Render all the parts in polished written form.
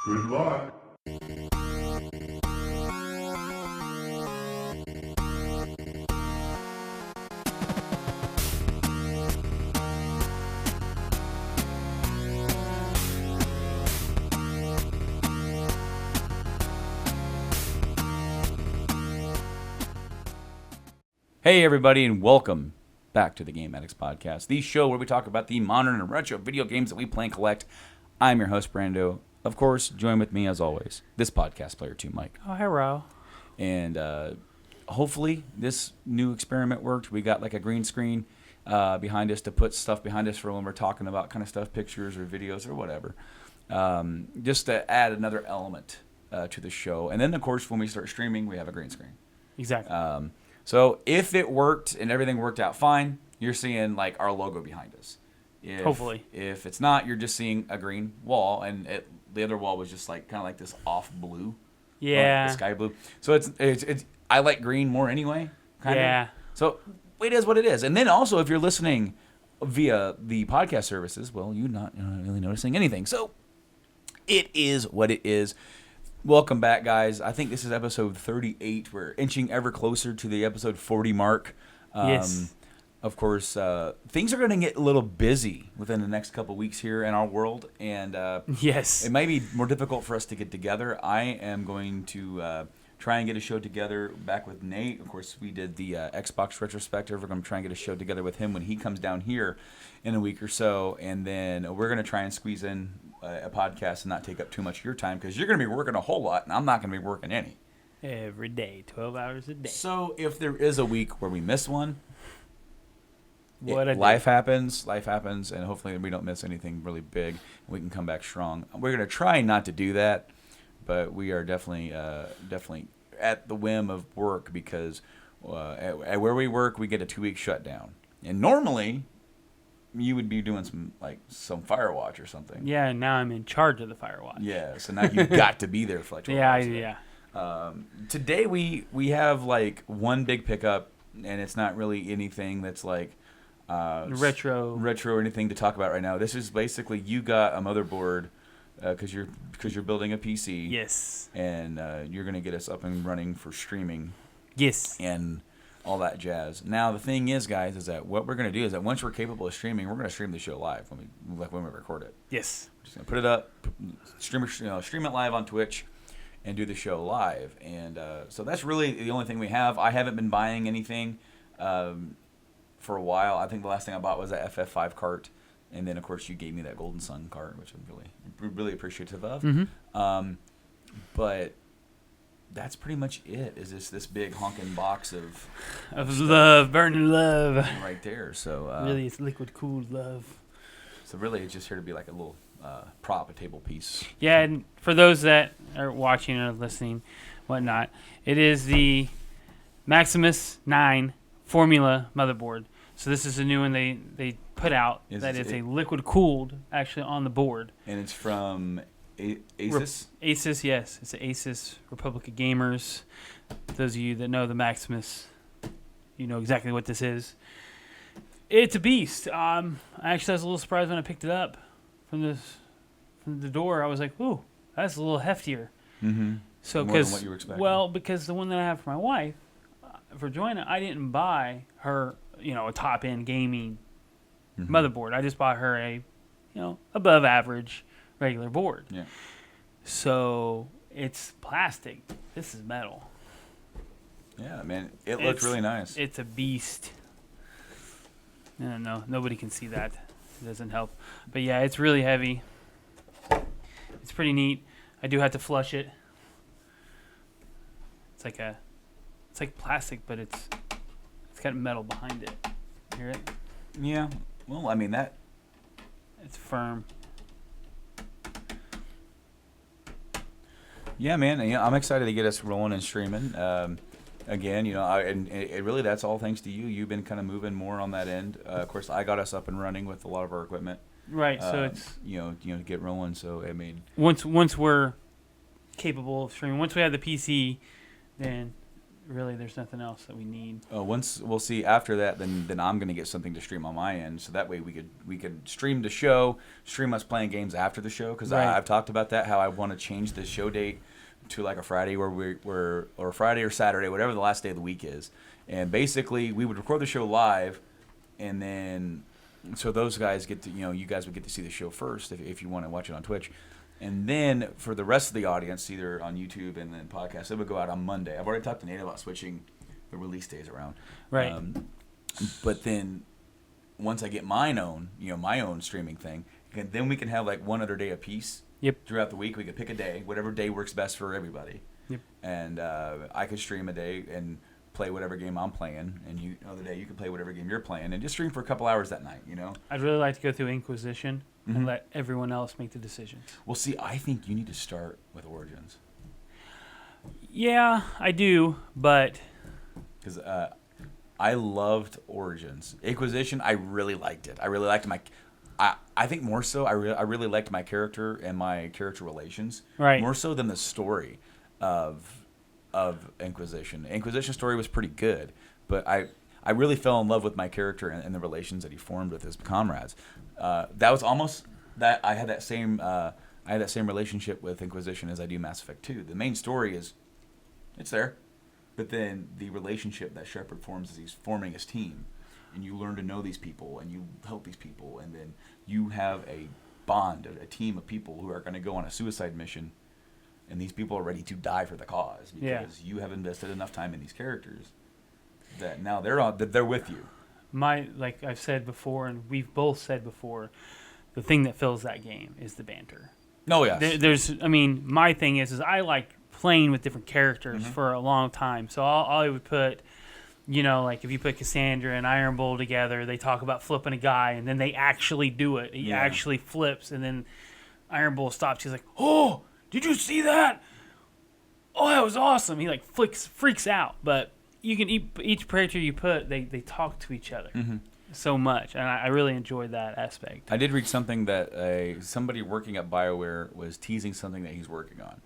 Good luck. Hey everybody, and welcome back to the Game Addicts podcast, the show where we talk about the modern and retro video games that we play and collect. I'm your host, Brando. Of course, join with me as always, this podcast player too, Mike. Oh, hello. And hopefully this new experiment worked. We got like a green screen behind us to put stuff behind us for when we're talking about kind of stuff, pictures or videos or whatever. Just to add another element to the show. And then, of course, when we start streaming, we have a green screen. Exactly. So if it worked and everything worked out fine, you're seeing like our logo behind us. Hopefully. If it's not, you're just seeing a green wall, and the other wall was just like kind of like this off blue. Yeah. Like the sky blue. So it's I like green more anyway. Kind of. So it is what it is. And then also if you're listening via the podcast services, well, you're not really noticing anything. So it is what it is. Welcome back, guys. I think this is episode 38. We're inching ever closer to the episode 40 mark. Yes. Of course, things are going to get a little busy within the next couple weeks here in our world, and Yes. it might be more difficult for us to get together. I am going to try and get a show together back with Nate. Of course, we did the Xbox retrospective. We're going to try and get a show together with him when he comes down here in a week or so, and then we're going to try and squeeze in a podcast and not take up too much of your time because you're going to be working a whole lot, and I'm not going to be working any. Every day, 12 hours a day. So if there is a week where we miss one, Life happens, and hopefully we don't miss anything really big, and we can come back strong. We're going to try not to do that, but we are definitely at the whim of work because at where we work, we get a 2-week shutdown. And normally, you would be doing some Firewatch or something. Yeah, now I'm in charge of the Firewatch. Yeah, so now you've got to be there for like 12 hours. Yeah. Today we have like one big pickup, and it's not really anything that's like retro or anything to talk about right now. This is basically you got a motherboard because you're building a PC. Yes. And you're gonna get us up and running for streaming. Yes. And all that jazz. Now the thing is, guys, is that what we're gonna do is that once we're capable of streaming, we're gonna stream the show live when we record it. Yes. We're just gonna put it up, stream it live on Twitch, and do the show live. And so that's really the only thing we have. I haven't been buying anything for a while. I think the last thing I bought was that FF5 cart, and then of course you gave me that Golden Sun cart, which I'm really appreciative of. Mm-hmm. But that's pretty much it. Is this big honking box of love, burning love. right there? So Really, it's liquid cooled love. So really, it's just here to be like a little prop, a table piece. Yeah, and for those that are watching or listening, whatnot, it is the Maximus 9 Formula motherboard. So this is a new one they put out is a liquid cooled actually on the board. And it's from Asus? Asus, yes. It's the Asus Republic of Gamers. Those of you that know the Maximus, you know exactly what this is. It's a beast. I actually was a little surprised when I picked it up from the door. I was like, ooh, that's a little heftier. Mm-hmm. So, more than what you were expecting. Well, because the one that I have for my wife, for Joanna, I didn't buy her, a top-end gaming motherboard. I just bought her a, above average regular board. Yeah. So it's plastic. This is metal. Yeah, man, it looked really nice. It's a beast. No, nobody can see that. It doesn't help. But yeah, it's really heavy. It's pretty neat. I do have to flush it. It's like plastic, but it's got metal behind it. You hear it? Yeah. Well, I mean that. It's firm. Yeah, man. I'm excited to get us rolling and streaming. Again, and it really that's all thanks to you. You've been kind of moving more on that end. Of course, I got us up and running with a lot of our equipment. Right. So it's to get rolling. So I mean, once we're capable of streaming, once we have the PC, then really there's nothing else that we need. Once we'll see after that, then I'm gonna get something to stream on my end, so that way we could stream the show, stream us playing games after the show, because I've talked about that, how I want to change the show date to like a Friday or Friday or Saturday, whatever the last day of the week is, and basically we would record the show live, and then so those guys get to you guys would get to see the show first if you want to watch it on Twitch. And then for the rest of the audience, either on YouTube and then podcast, it would go out on Monday. I've already talked to Nate about switching the release days around. Right. But then once I get my own streaming thing, then we can have like one other day apiece. Yep. Throughout the week, we could pick a day, whatever day works best for everybody. Yep. And I could stream a day and play whatever game I'm playing, and other day you can play whatever game you're playing, and just stream for a couple hours that night. I'd really like to go through Inquisition. And let everyone else make the decisions. Well, see, I think you need to start with Origins. Yeah, I do, but... Because I loved Origins. Inquisition, I really liked it. I really liked I think more so, I really liked my character and my character relations. Right. More so than the story of Inquisition. Inquisition story was pretty good, but I really fell in love with my character and the relations that he formed with his comrades. That was almost that I had that same relationship with Inquisition as I do Mass Effect 2. The main story it's there, but then the relationship that Shepard forms as he's forming his team, and you learn to know these people and you help these people, and then you have a bond, a team of people who are going to go on a suicide mission, and these people are ready to die for the cause because you have invested enough time in these characters that now they're with you. Like I've said before, and we've both said before, the thing that fills that game is the banter. Oh, yes. My thing is I like playing with different characters for a long time. So I would put, like if you put Cassandra and Iron Bull together, they talk about flipping a guy, and then they actually do it. He actually flips, and then Iron Bull stops. He's like, "Oh, did you see that? Oh, that was awesome." He like freaks out, but you can each character you put, they talk to each other so much, and I really enjoyed that aspect. I did read something that somebody working at BioWare was teasing something that he's working on.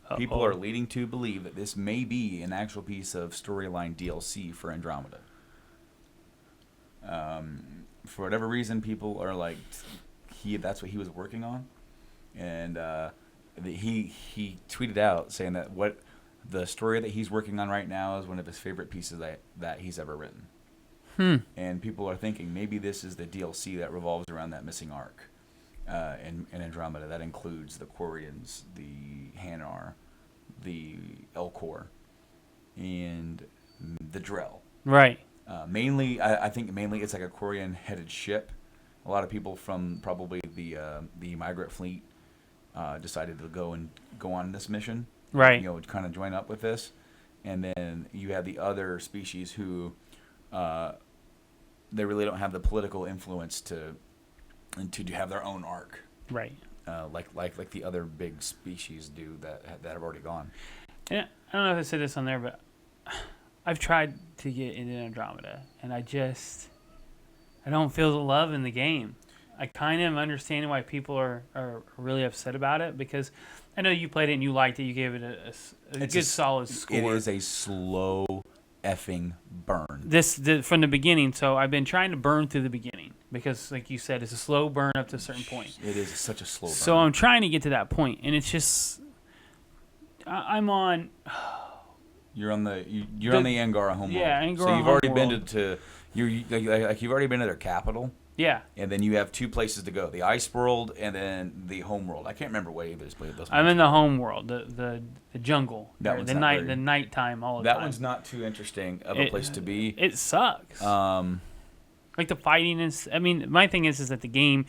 Uh-oh. People are leading to believe that this may be an actual piece of storyline DLC for Andromeda. For whatever reason, people are like, that's what he was working on, and he tweeted out saying that the story that he's working on right now is one of his favorite pieces that he's ever written. And people are thinking maybe this is the DLC that revolves around that missing arc in Andromeda. That includes the Quarians, the Hanar, the Elcor, and the Drell. Right. I think mainly it's like a Quarian-headed ship. A lot of people from probably the Migrant Fleet decided to go on this mission. Right. Kind of join up with this. And then you have the other species who they really don't have the political influence to have their own arc. Right. Like the other big species do that have already gone. And I don't know if I said this on there, but I've tried to get into Andromeda, and I don't feel the love in the game. I kind of am understanding why people are really upset about it, because I know you played it and you liked it. You gave it a good solid score. It is a slow effing burn. From the beginning. So I've been trying to burn through the beginning because, like you said, it's a slow burn up to a certain point. It is such a slow burn. So I'm trying to get to that point, and it's just I'm on. You're on the Angara homeworld. Yeah, Angara. So you've already been to you've already been to their capital. Yeah. And then you have two places to go: the ice world and then the home world. I can't remember what either place. I'm in the home world, the jungle. That one's the nighttime all the time. That one's not too interesting of a place to be. It sucks. Like the fighting is. I mean, my thing is that the game,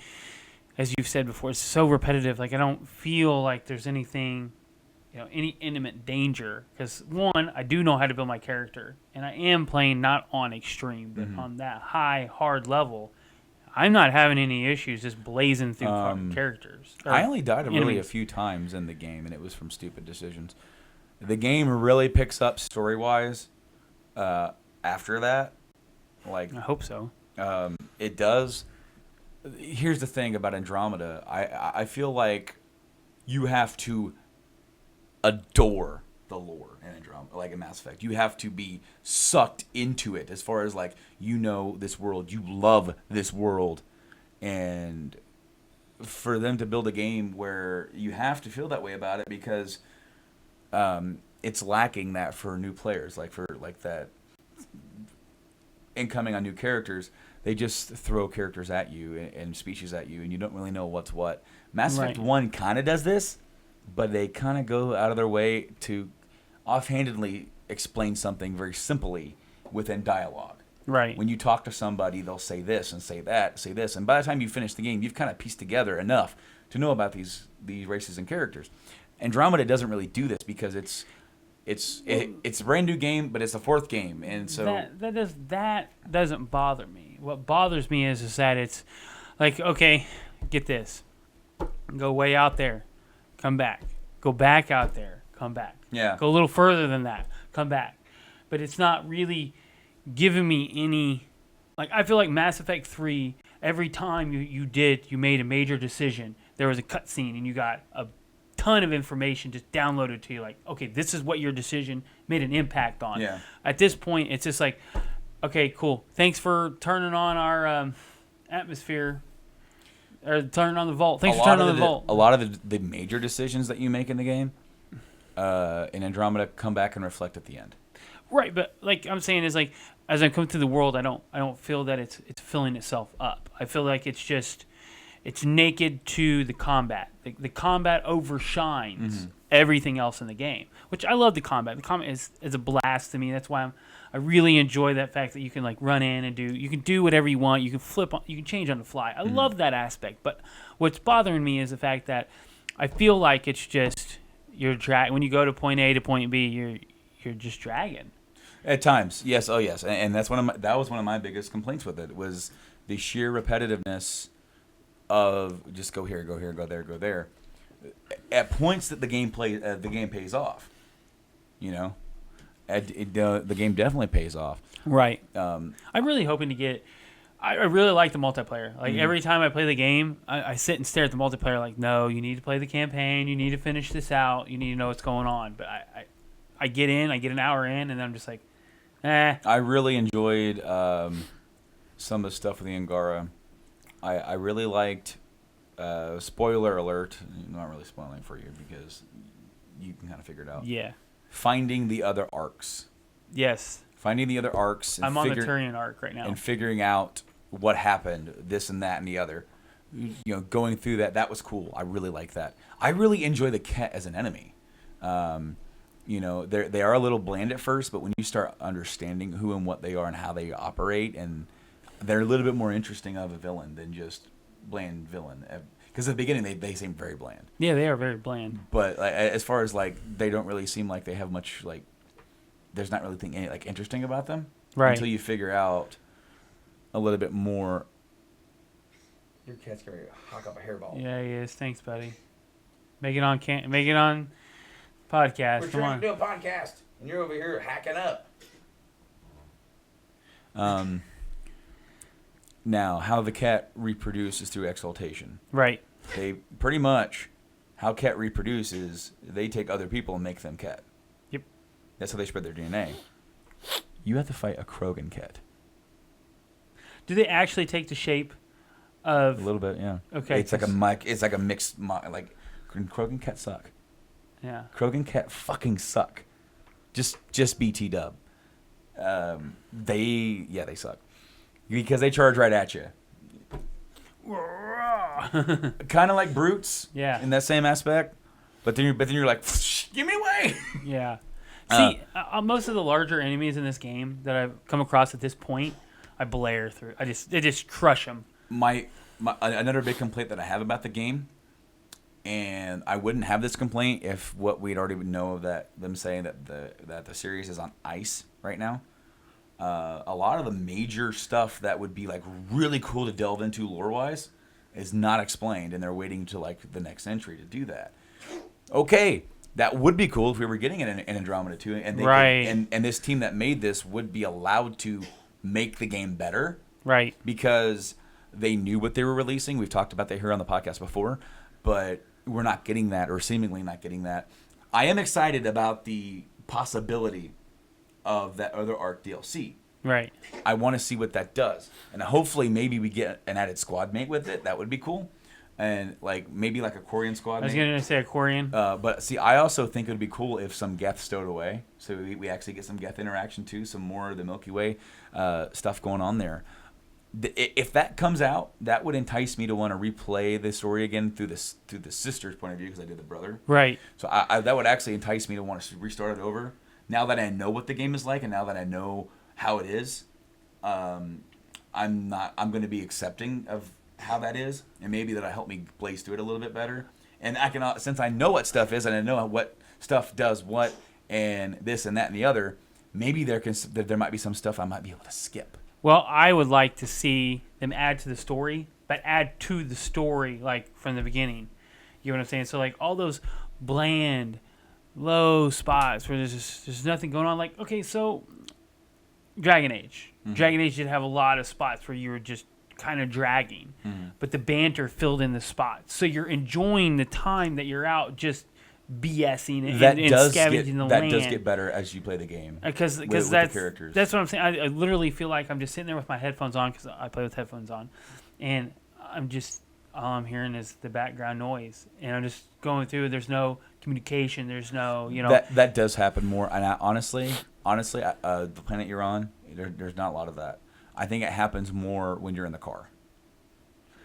as you've said before, is so repetitive. Like I don't feel like there's anything, any intimate danger. Because one, I do know how to build my character, and I am playing not on extreme, but on that high hard level. I'm not having any issues just blazing through characters. I only died really a few times in the game, and it was from stupid decisions. The game really picks up story-wise after that. Like I hope so. It does. Here's the thing about Andromeda. I feel like you have to adore the lore in Andromeda, like in Mass Effect. You have to be sucked into it as far as like, you know, this world, you love this world, and for them to build a game where you have to feel that way about it because it's lacking that for new players, like for like that incoming on new characters. They just throw characters at you and species at you, and you don't really know what's what. Mass Effect 1 kind of does this, but they kind of go out of their way to offhandedly explain something very simply within dialogue. Right. When you talk to somebody, they'll say this and say that, say this, and by the time you finish the game, you've kind of pieced together enough to know about these races and characters. Andromeda doesn't really do this because it's a brand new game, but it's the fourth game, and so that doesn't bother me. What bothers me is that it's like, okay, get this, go way out there, come back, go back out there, come back, go a little further than that, come back, but it's not really giving me any. Like, I feel like Mass Effect 3, every time you made a major decision, there was a cutscene and you got a ton of information just downloaded to you, like, okay, this is what your decision made an impact on. Yeah. At this point, it's just like, okay, cool. Thanks for turning on our atmosphere, or turning on the vault. Thanks for turning on the vault. A lot of the major decisions that you make in the game in Andromeda come back and reflect at the end. Right, but like I'm saying is like, as I come through the world, I don't feel that it's filling itself up. I feel like it's naked to the combat. The combat overshines everything else in the game, which I love. The combat is a blast to me. That's why I really enjoy that fact that you can like run in and you can do whatever you want. You can flip on, you can change on the fly. I love that aspect. But what's bothering me is the fact that I feel like it's just when you go to point A to point B, you're just dragging. At times, yes, oh yes, and that's that was one of my biggest complaints with it, was the sheer repetitiveness of just go here, go there, go there. At points that the game pays off, you know, the game definitely pays off. Right. I'm really hoping to get. I really like the multiplayer. Like every time I play the game, I sit and stare at the multiplayer. Like, no, you need to play the campaign. You need to finish this out. You need to know what's going on. But I get an hour in, and then I'm just like, eh. I really enjoyed some of the stuff with the Angara. I really liked, spoiler alert, not really spoiling for you because you can kind of figure it out. Yeah. Finding the other arcs. Yes. Finding the other arcs. I'm on the Turian arc right now. And figuring out what happened, this and that and the other. You know, going through that was cool. I really like that. I really enjoy the Ket as an enemy. You know, they are a little bland at first, but when you start understanding who and what they are and how they operate, and they're a little bit more interesting of a villain than just bland villain. Because at the beginning, they seem very bland. Yeah, they are very bland. But as far as, like, they don't really seem like they have much, like, there's not really anything, like, interesting about them. Right. Until you figure out a little bit more. Your cat's going to hawk up a hairball. Yeah, he is. Thanks, buddy. Make it on podcast. We're trying to do a podcast, and you're over here hacking up. Now, how the Ket reproduces through exaltation. Right. They pretty much, how Ket reproduces, they take other people and make them Ket. Yep. That's how they spread their DNA. You have to fight a Krogan Ket. Do they actually take the shape of... A little bit, yeah. Okay. It's like a mixed, like, Krogan Ket suck. Yeah. Krogan Ket fucking suck. Just BT dub. They suck. Because they charge right at you. Kind of like brutes. Yeah. In that same aspect. But then you're like, give me away. Yeah. See, most of the larger enemies in this game that I've come across at this point, I blare through. They just crush them. Another big complaint that I have about the game, and I wouldn't have this complaint if what we'd already know of them saying that the series is on ice right now. A lot of the major stuff that would be like really cool to delve into lore-wise is not explained, and they're waiting to like the next entry to do that. Okay, that would be cool if we were getting it in Andromeda 2, and and this team that made this would be allowed to make the game better, right? Because they knew what they were releasing. We've talked about that here on the podcast before, but we're not getting that, or seemingly not getting that. I am excited about the possibility of that other Arc DLC. Right. I want to see what that does, and hopefully maybe we get an added squad mate with it. That would be cool, and like maybe like a Quarian squad mate. I was gonna say a Quarian. But see, I also think it would be cool if some Geth stowed away, so we actually get some Geth interaction too, some more of the Milky Way stuff going on there. If that comes out, that would entice me to want to replay the story again through the sister's point of view, because I did the brother. Right. So that would actually entice me to want to restart it over. Now that I know what the game is like, and now that I know how it is, I'm going to be accepting of how that is, and maybe that'll help me blaze through it a little bit better. And I can, since I know what stuff is, and I know what stuff does what, and this and that and the other, maybe there might be some stuff I might be able to skip. Well, I would like to see them add to the story, but add to the story like from the beginning. You know what I'm saying? So like all those bland, low spots where there's nothing going on. Like, okay, so Dragon Age. Mm-hmm. Dragon Age did have a lot of spots where you were just kind of dragging, but the banter filled in the spots. So you're enjoying the time that you're out just BSing and scavenging the land. That does get better as you play the game. Because that's what I'm saying. I literally feel like I'm just sitting there with my headphones on, because I play with headphones on, and all I'm hearing is the background noise, and I'm just going through. There's no communication. There's no, That does happen more. And honestly, the planet you're on, there's not a lot of that. I think it happens more when you're in the car.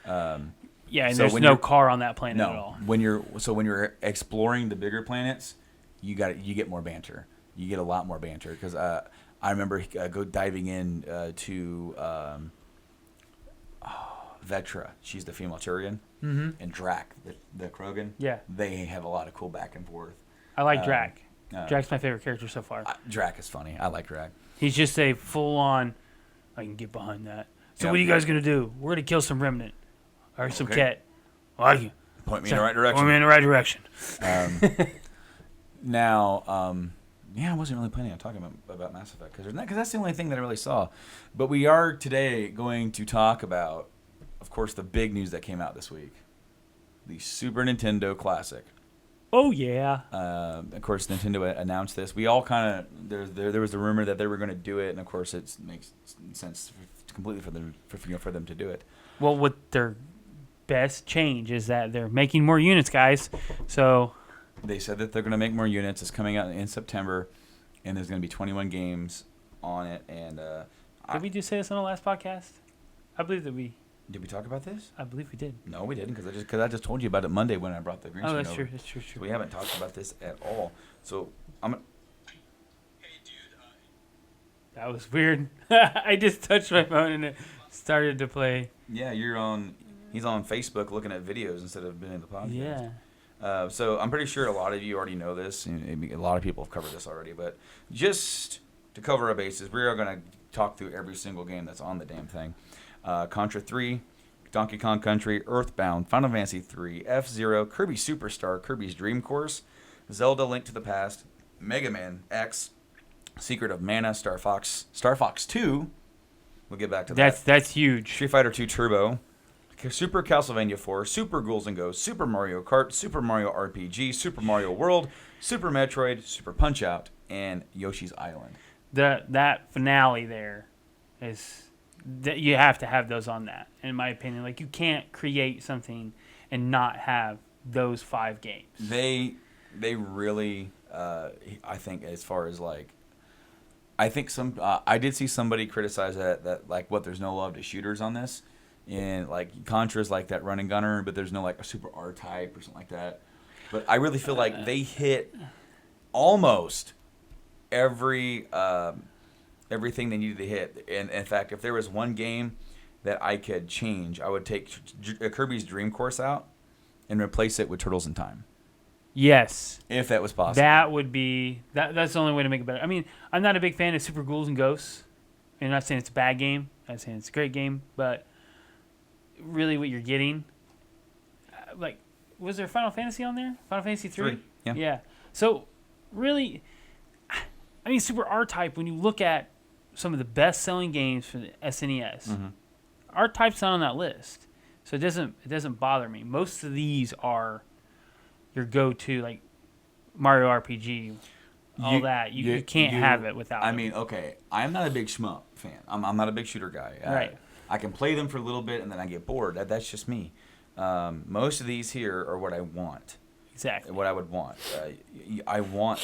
Yeah, and so there's no car on that planet at all. When you're exploring the bigger planets, you get more banter. You get a lot more banter, because I remember go diving in to Vetra. She's the female Turian, and Drac, the Krogan. Yeah, they have a lot of cool back and forth. I like Drac. Drac's my favorite character so far. Drac is funny. I like Drac. He's just a full-on. I can get behind that. So what are you guys gonna do? We're gonna kill some remnant. Or some cat. Well, point me in the right direction. Point me in the right direction. Now, I wasn't really planning on talking about Mass Effect, because that's the only thing that I really saw. But we are today going to talk about, of course, the big news that came out this week. The Super Nintendo Classic. Oh, yeah. Of course, Nintendo announced this. We all kind of, there was the rumor that they were going to do it, and of course it makes sense completely for them to do it. Well, what their best change is that they're making more units, guys. So they said that they're going to make more units. It's coming out in September, and there's going to be 21 games on it. And did we just say this on the last podcast? I believe that we did. We talk about this? I believe we did. No, we didn't, because I just told you about it Monday when I brought the green screen over. That's true. That's true. So we haven't talked about this at all. So I'm. Hey, dude. That was weird. I just touched my phone and it started to play. Yeah, he's on Facebook looking at videos instead of being in the podcast. Yeah. So I'm pretty sure a lot of you already know this. A lot of people have covered this already. But just to cover our bases, we are going to talk through every single game that's on the damn thing. Contra 3, Donkey Kong Country, Earthbound, Final Fantasy 3, F-Zero, Kirby Superstar, Kirby's Dream Course, Zelda Link to the Past, Mega Man X, Secret of Mana, Star Fox 2. We'll get back to that. That's huge. Street Fighter 2 Turbo, Super Castlevania 4, Super Ghouls and Ghosts, Super Mario Kart, Super Mario RPG, Super Mario World, Super Metroid, Super Punch-Out, and Yoshi's Island. That finale there is that you have to have those on that, in my opinion. Like, you can't create something and not have those 5 games. They really, I think, as far as like, I think I did see somebody criticize that like, what, there's no love to shooters on this, and like Contra's like that run and gunner, but there's no like a super R type or something like that. But I really feel like they hit almost everything they needed to hit. And in fact, if there was one game that I could change, I would take Kirby's Dream Course out and replace it with Turtles in Time. Yes. If that was possible. That would be... That's the only way to make it better. I mean, I'm not a big fan of Super Ghouls and Ghosts. I'm not saying it's a bad game. I'm not saying it's a great game. But really what you're getting... like, was there Final Fantasy on there? Final Fantasy 3? Yeah. Yeah. So, really... I mean, Super R-Type, when you look at some of the best-selling games for the SNES, R-Type's not on that list. So it doesn't bother me. Most of these are... your go-to, like Mario RPG, all that. You can't have it without. I mean, okay, I'm not a big shmup fan. I'm not a big shooter guy. Right. I can play them for a little bit and then I get bored. That's just me. Most of these here are what I want. Exactly. What I would want. I want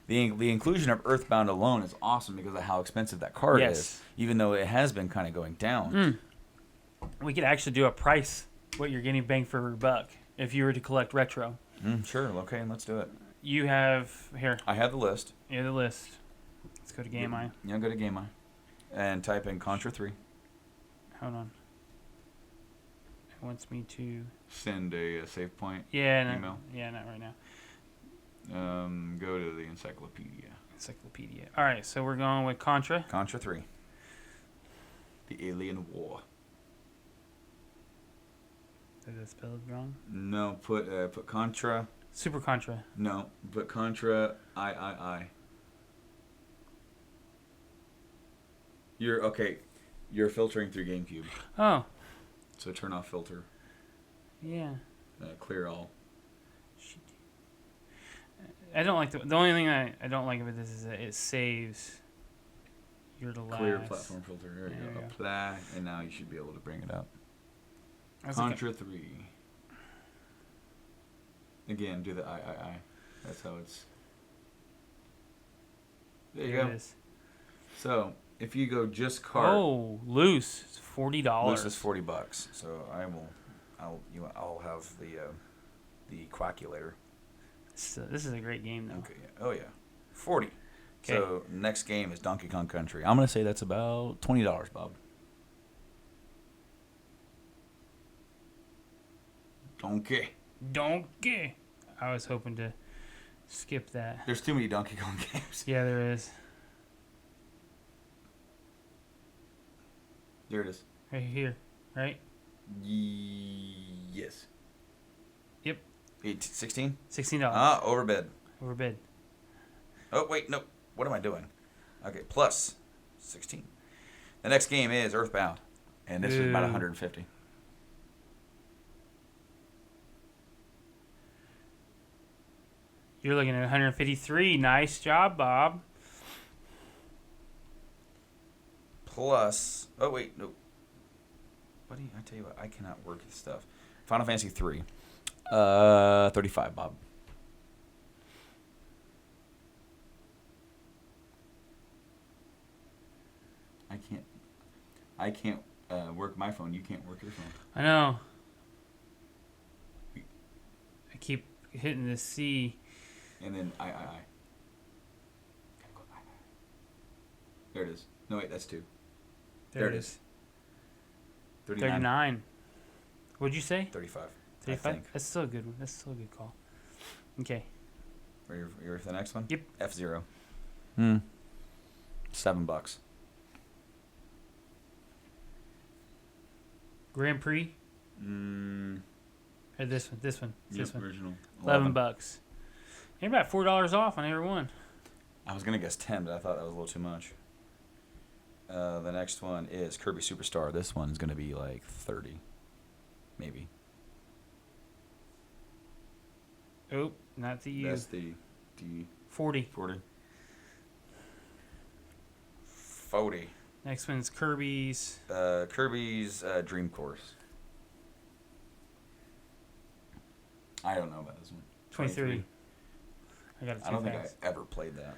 the inclusion of Earthbound alone is awesome because of how expensive that card is. Even though it has been kind of going down. We could actually do a price what you're getting bang for your buck if you were to collect retro. Sure. Okay, let's do it. You have here. I have the list. You have the list. Let's go to Game Eye. Yeah, go to Game Eye, and type in Contra 3. Hold on. It wants me to Send a save point. email. Not right now. Go to the encyclopedia. All right, so we're going with Contra. Contra 3. The Alien War. Did I spell it wrong? No, put Contra. Super Contra. No, put Contra I. You're filtering through GameCube. Oh. So turn off filter. Yeah. Clear all. I don't like the only thing I don't like about this is that it saves your last. Clear platform filter. There you go. Apply, and now you should be able to bring it up. Contra 3. Again, do the I. That's how it's. There you go. It is. So if you go just cart. Oh, loose. It's $40. Loose is $40. So I'll have the quackulator. This is a great game though. Okay. Yeah. Oh yeah. 40. Okay. So Okay. next game is Donkey Kong Country. I'm gonna say that's about $20, Bob. Donkey. I was hoping to skip that. There's too many Donkey Kong games. Yeah, there is. There it is. Right here, right? Yes. Yep. 16? $16. Overbid. Overbid. Oh, wait, no. What am I doing? Okay, plus 16. The next game is Earthbound, and this is about 150. You're looking at 153. Nice job, Bob. Plus, oh wait, no. Buddy, I tell you what, I cannot work this stuff. Final Fantasy 3. 35, Bob. I can't work my phone. You can't work your phone. I know. I keep hitting the C. And then I. Gotta go I. There it is. No, wait, that's 2. There it is. 39. What'd you say? 35. 35? That's still a good one. That's still a good call. Okay. You ready for the next one? Yep. F-Zero. $7. Grand Prix? Or this one. This one. This one. Original. $11. You're about $4 off on every one. I was gonna guess 10, but I thought that was a little too much. The next one is Kirby Superstar. This one's gonna be like 30, maybe. Oh, not the U. That's the D. 40. 40. 40. Next one's Kirby's. Kirby's Dream Course. I don't know about this one. 23. I got it too I don't think fast. I ever played that.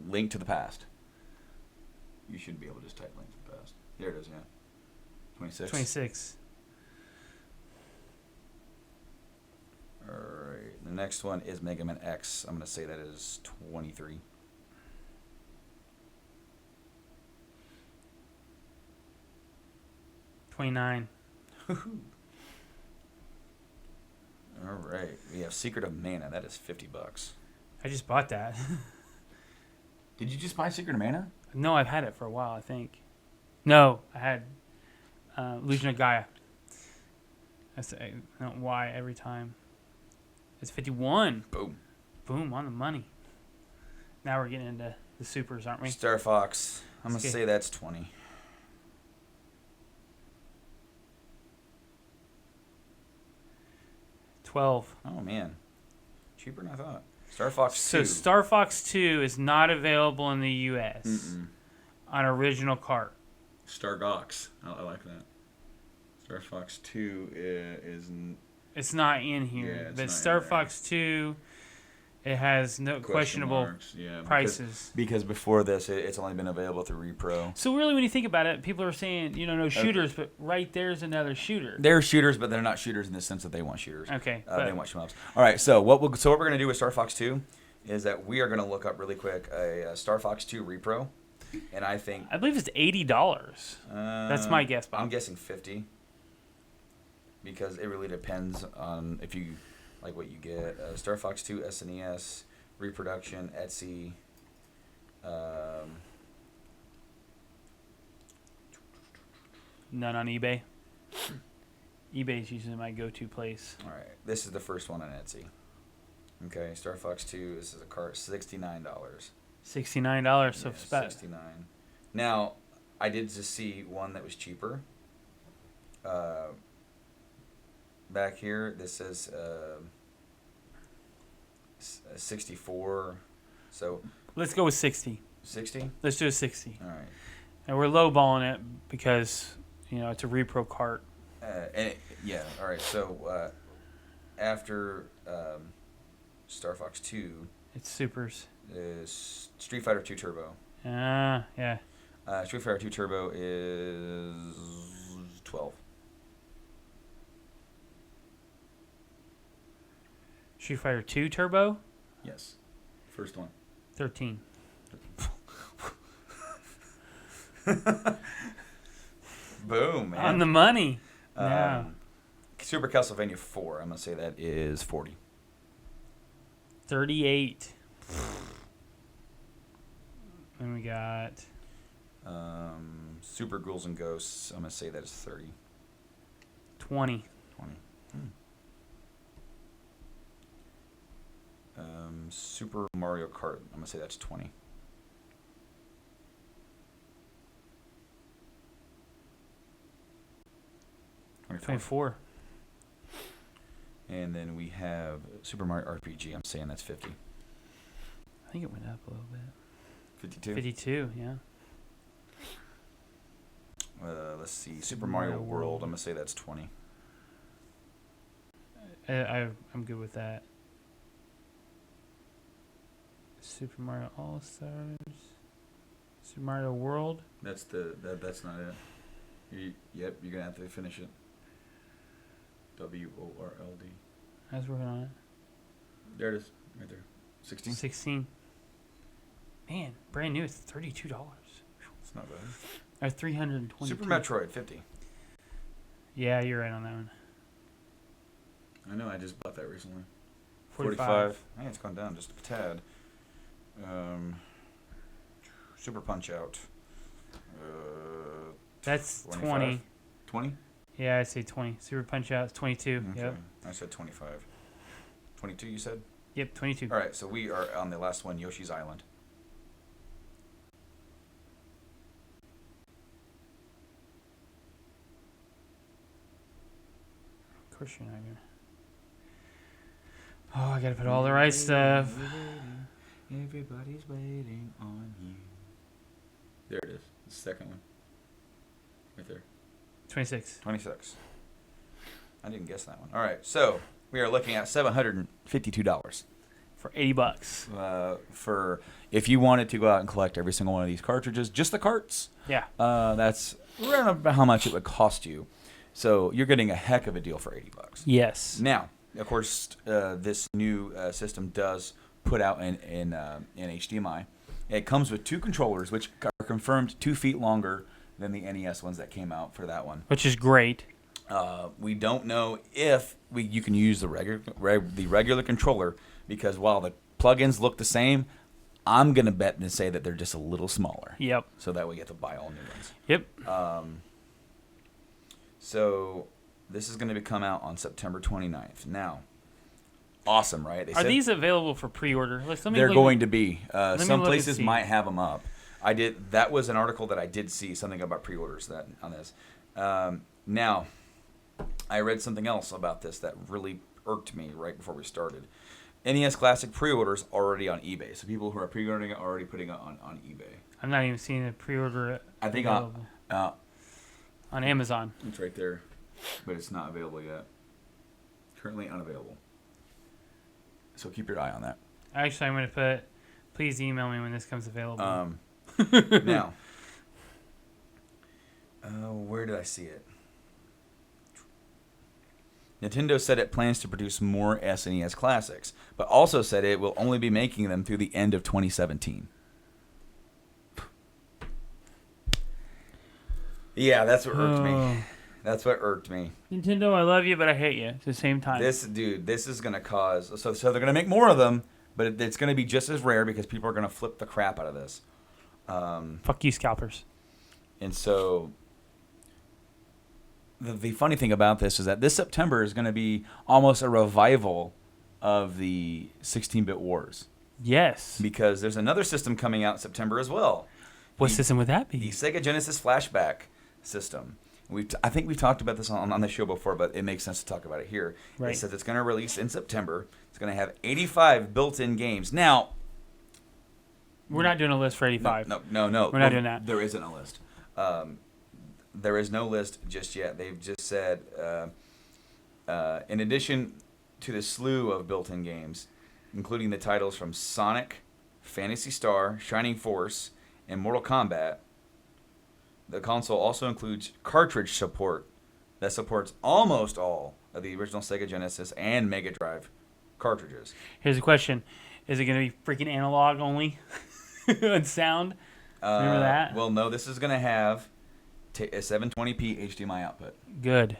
Link to the Past. You should be able to just type Link to the Past. There it is, yeah. 26. 26. Alright. The next one is Mega Man X. I'm going to say that is 23. $29. Alright. We have Secret of Mana. That is $50. I just bought that. Did you just buy Secret of Mana? No, I've had it for a while, I think. No, I had Illusion of Gaia. I don't know why every time. It's 51. Boom. Boom, on the money. Now we're getting into the supers, aren't we? Star Fox. I'm going to Okay. say that's 20. $12. Oh man, cheaper than I thought. Star Fox 2. So Star Fox 2 is not available in the U.S. on original cart. Star Gox. I like that. Star Fox 2 is. It's not in here. Yeah, it's but not Star in there. Fox 2, it has no questionable marks, yeah, prices. Because before this, it's only been available through Repro. So really, when you think about it, people are saying, no shooters, but right there's another shooter. They're shooters, but they're not shooters in the sense that they want shooters. Okay. They want shmups. All right, so what we're going to do with Star Fox 2 is that we are going to look up really quick a Star Fox 2 Repro, and I believe it's $80. That's my guess, Bob. I'm guessing $50, because it really depends on if you like what you get. Star Fox 2 SNES reproduction, Etsy. None on eBay. eBay is usually my go-to place. All right, this is the first one on Etsy. Okay, Star Fox 2. This is a cart, $69. $69. So it's about $69. Now, I did just see one that was cheaper. Back here, this says 64. So let's go with 60. 60. Let's do a 60. All right. And we're lowballing it because it's a repro cart. All right. So after Star Fox 2, It's supers. is Street Fighter 2 Turbo. Yeah. Street Fighter 2 Turbo is 12. Street Fighter 2 Turbo, Yes. First one. 13. Boom, man. On the money. Yeah. Super Castlevania 4. I'm going to say that is 40. 38. And we got Super Ghouls and Ghosts. I'm going to say that is 30. 20. 20. Super Mario Kart. I'm going to say that's 20. $24. And then we have Super Mario RPG. I'm saying that's 50. I think it went up a little bit. 52? 52, yeah. Let's see. Super Mario World. I'm going to say that's 20. I'm good with that. Super Mario All-Stars. Super Mario World. That's not it. Yep, you're going to have to finish it. WORLD. I was working on it. There it is. Right there. 16? 16. Man, brand new. It's $32. It's not bad. Or 320. Super Metroid, 50. Yeah, you're right on that one. I know, I just bought that recently. 45. Hey, it's gone down just a tad. Super Punch Out. That's 25? 20. 20? Yeah, I'd say 20. Super Punch Out is 22. Okay. Yep. I said 25. 22, you said? Yep, 22. All right, so we are on the last one, Yoshi's Island. Of course you're not going to. Oh, I got to put all the right stuff. Everybody's waiting on you. There it is. The second one. Right there. 26. 26. I didn't guess that one. All right, so we are looking at $752 For $80. for if you wanted to go out and collect every single one of these cartridges, just the carts. Yeah. That's around about how much it would cost you. So you're getting a heck of a deal for $80. Yes. Now, of course, this new system does put out an HDMI. It comes with two controllers, which are confirmed 2 feet longer than the NES ones that came out for that one. Which is great. We don't know if you can use the regular controller, because while the plugins look the same, I'm going to bet and say that they're just a little smaller. Yep. So that we get to buy all new ones. Yep. So this is going to come out on September 29th. Now, awesome, right? Are these available for pre-order? They're going to be. Some look places and see. might have them up. That was an article that I did see, something about pre-orders on this. Now, I read something else about this that really irked me right before we started. NES Classic pre-orders already on eBay. So people who are pre-ordering it are already putting it on eBay. I'm not even seeing a pre-order. I think available. On Amazon. It's right there, but it's not available yet. Currently unavailable. So keep your eye on that. Actually, I'm going to put, please email me when this comes available. Now, where did I see it? Nintendo said it plans to produce more SNES classics, but also said it will only be making them through the end of 2017. Yeah, that's what irked me. That's what irked me. Nintendo, I love you, but I hate you at the same time. This is going to cause... So they're going to make more of them, but it's going to be just as rare because people are going to flip the crap out of this. Fuck you, scalpers. And so... The funny thing about this is that this September is going to be almost a revival of the 16-bit wars. Yes. Because there's another system coming out in September as well. What system would that be? The Sega Genesis Flashback system. I think we've talked about this on the show before, but it makes sense to talk about it here. Right. It says it's going to release in September. It's going to have 85 built-in games. Now... We're not doing a list for 85. No. We're not doing that. There isn't a list. There is no list just yet. They've just said, in addition to the slew of built-in games, including the titles from Sonic, Phantasy Star, Shining Force, and Mortal Kombat, the console also includes cartridge support that supports almost all of the original Sega Genesis and Mega Drive cartridges. Here's a question. Is it going to be freaking analog only on sound? Remember that? Well, no, this is going to have... a 720p HDMI output. Good.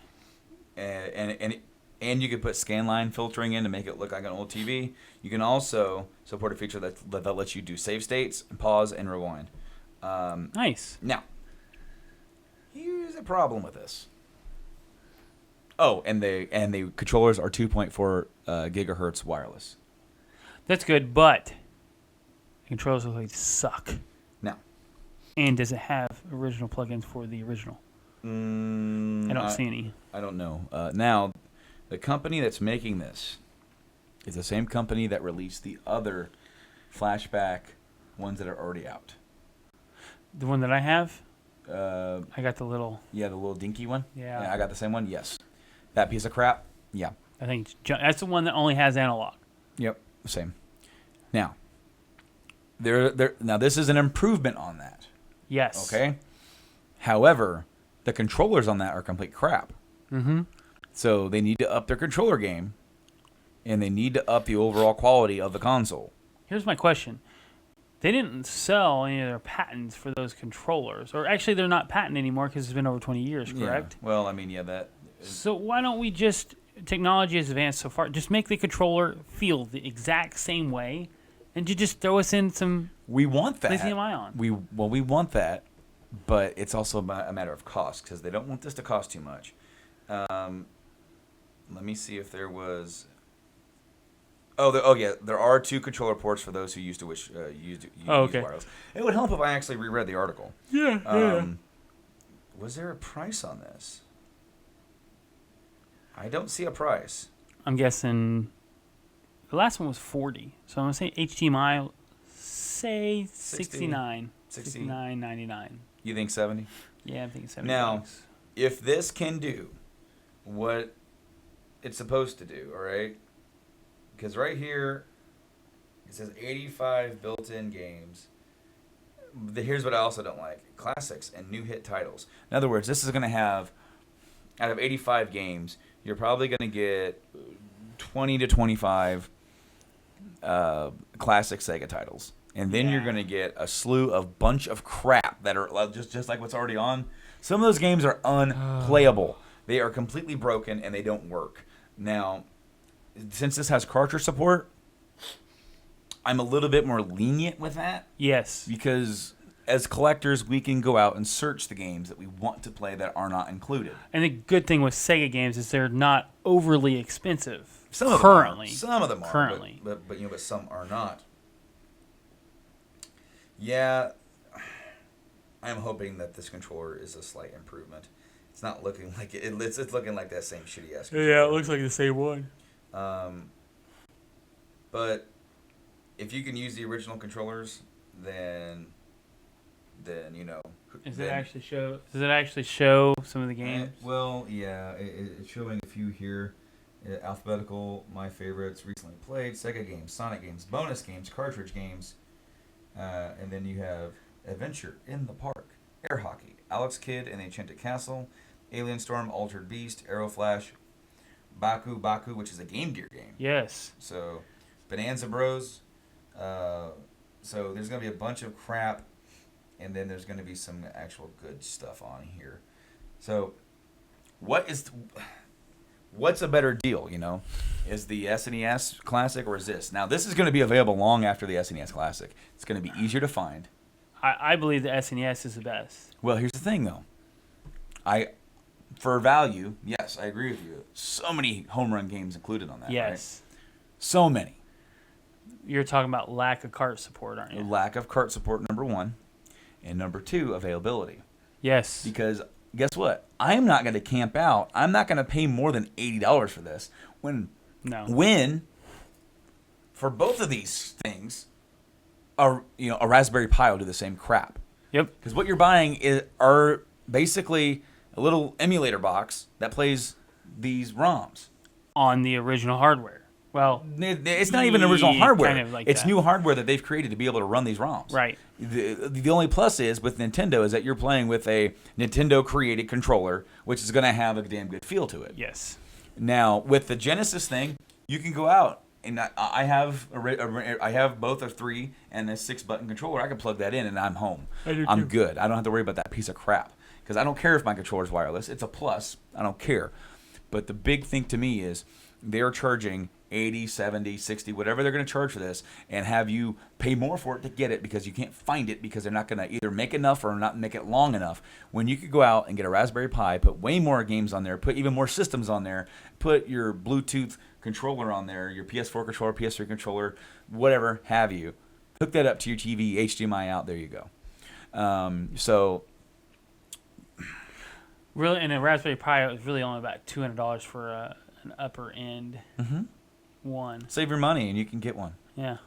And you could put scanline filtering in to make it look like an old TV. You can also support a feature that lets you do save states, pause, and rewind. Nice. Now, here's a problem with this. Oh, and the controllers are 2.4 gigahertz wireless. That's good, but the controllers look like they suck. Now. And does it have original plugins for the original? I don't see any. I don't know. Now, the company that's making this is the same company that released the other flashback ones that are already out. The one that I have? I got the little... Yeah, the little dinky one? Yeah. I got the same one? Yes. That piece of crap? Yeah. I think that's the one that only has analog. Yep, same. Now, now this is an improvement on that. Yes. Okay? However, the controllers on that are complete crap. Mm-hmm. So they need to up their controller game, and they need to up the overall quality of the console. Here's my question. They didn't sell any of their patents for those controllers. Or actually, they're not patent anymore because it's been over 20 years, correct? Yeah. Well, I mean, yeah, that... So why don't we just... Technology has advanced so far. Just make the controller feel the exact same way, and you just throw us in some... We want that. Lithium ion. We want that, but it's also a matter of cost because they don't want this to cost too much. Let me see if there was... yeah, there are 2 controller ports for those who used to use wireless. It would help if I actually reread the article. Yeah. Was there a price on this? I don't see a price. I'm guessing the last one was 40. So I'm going to say HDMI, say 69. 69.99. You think 70? Yeah, I'm thinking 70. Now, if this can do what it's supposed to do, all right? Because right here, it says 85 built-in games. Here's what I also don't like. Classics and new hit titles. In other words, this is going to have, out of 85 games, you're probably going to get 20 to 25 classic Sega titles. And then you're going to get a slew of bunch of crap that are just like what's already on. Some of those games are unplayable. They are completely broken and they don't work. Now, since this has cartridge support, I'm a little bit more lenient with that. Yes. Because as collectors, we can go out and search the games that we want to play that are not included. And the good thing with Sega games is they're not overly expensive. Some of currently. them are. Some of them are. Currently. But some are not. Yeah, I'm hoping that this controller is a slight improvement. It's not looking like it's looking like that same shitty ass controller. Yeah, it looks like the same one. But if you can use the original controllers, then you know. Does it actually show some of the games? Well, yeah, it's showing a few here. Alphabetical, my favorites, recently played, Sega games, Sonic games, bonus games, cartridge games, and then you have Adventure in the Park, Air Hockey, Alex Kidd and the Enchanted Castle, Alien Storm, Altered Beast, Arrow Flash, Baku, which is a Game Gear game. Yes. So, Bonanza Bros. So there's going to be a bunch of crap, and then there's going to be some actual good stuff on here. So, what's a better deal, you know? Is the SNES Classic or is this? Now, this is going to be available long after the SNES Classic. It's going to be easier to find. I believe the SNES is the best. Well, here's the thing, though. For value, yes, I agree with you. So many home run games included on that, yes. Right? So many. You're talking about lack of cart support, aren't you? Lack of cart support, number one. And number two, availability. Yes. Because guess what? I'm not going to camp out. I'm not going to pay more than $80 for this. When for both of these things, a Raspberry Pi will do the same crap. Yep. Because what you're buying are basically a little emulator box that plays these ROMs on the original hardware. Well, it's not even original hardware. Kind of like it's that. New hardware that they've created to be able to run these ROMs. Right. The only plus is with Nintendo is that you're playing with a Nintendo created controller, which is going to have a damn good feel to it. Yes. Now with the Genesis thing, you can go out and I have both a 3 and a 6-button controller. I can plug that in and I'm home. I'm good. I don't have to worry about that piece of crap because I don't care if my controller's wireless. It's a plus. I don't care. But the big thing to me is they're charging 80, 70, 60, whatever they're going to charge for this, and have you pay more for it to get it because you can't find it because they're not going to either make enough or not make it long enough. When you could go out and get a Raspberry Pi, put way more games on there, put even more systems on there, put your Bluetooth controller on there, your PS4 controller, PS3 controller, whatever have you, hook that up to your TV, HDMI out, there you go. So really, in a Raspberry Pi, it was really only about $200 for an upper end. Mm-hmm. One. Save your money and you can get one. Yeah.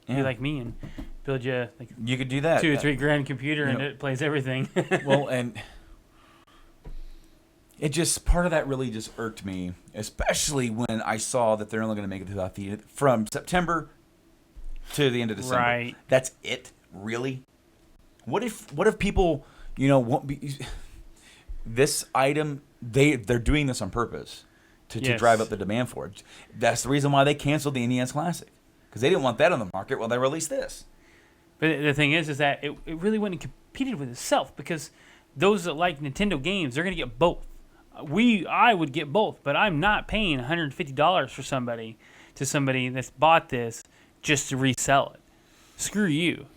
Yeah. Be like me and build you you could do that. $2 or $3 grand computer and it plays everything. Well, and it just part of that really just irked me, especially when I saw that they're only going to make it throughout from September to the end of December. Right. That's it, really. What if people, won't be this item? They're doing this on purpose. To drive up the demand for it. That's the reason why they canceled the NES Classic. Because they didn't want that on the market while they released this. But the thing is that it really wouldn't have competed with itself because those that like Nintendo games, they're going to get both. I would get both, but I'm not paying $150 for somebody that's bought this just to resell it. Screw you.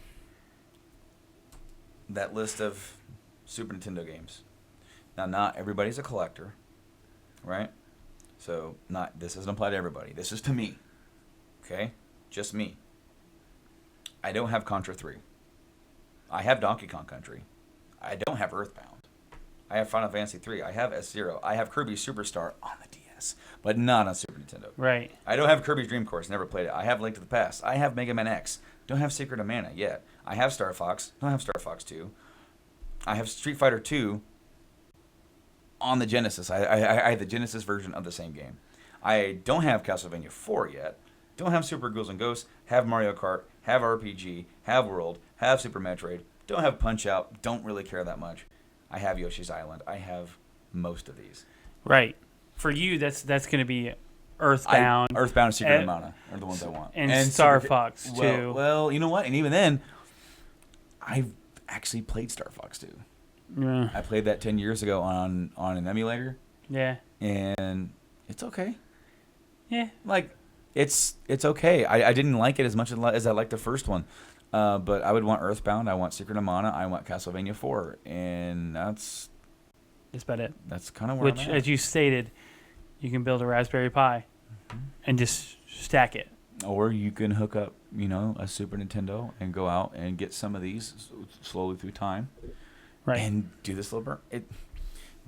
That list of Super Nintendo games. Now, not everybody's a collector, right? So this doesn't apply to everybody. This is to me. Okay? Just me. I don't have Contra 3. I have Donkey Kong Country. I don't have Earthbound. I have Final Fantasy 3. I have S-Zero. I have Kirby Superstar on the DS, but not on Super Nintendo. Right. I don't have Kirby's Dream Course. Never played it. I have Link to the Past. I have Mega Man X. Don't have Secret of Mana yet. I have Star Fox. Don't have Star Fox 2. I have Street Fighter 2 on the Genesis. I have the Genesis version of the same game. I don't have Castlevania 4 yet. Don't have Super Ghouls and Ghosts. Have Mario Kart. Have RPG. Have World. Have Super Metroid. Don't have Punch-Out. Don't really care that much. I have Yoshi's Island. I have most of these. Right. For you, that's going to be Earthbound. Earthbound and Secret of Mana are the ones I want. And Star Fox, too. Well, you know what? And even then, I've actually played Star Fox 2. Yeah. I played that 10 years ago on an emulator. Yeah. And it's okay. Yeah. It's okay. I didn't like it as much as I liked the first one. But I would want Earthbound. I want Secret of Mana. I want Castlevania 4. And that's about it. That's kind of where I'm at. at. As you stated, you can build a Raspberry Pi and just stack it. Or you can hook up, a Super Nintendo and go out and get some of these slowly through time. Right. And do this little burn.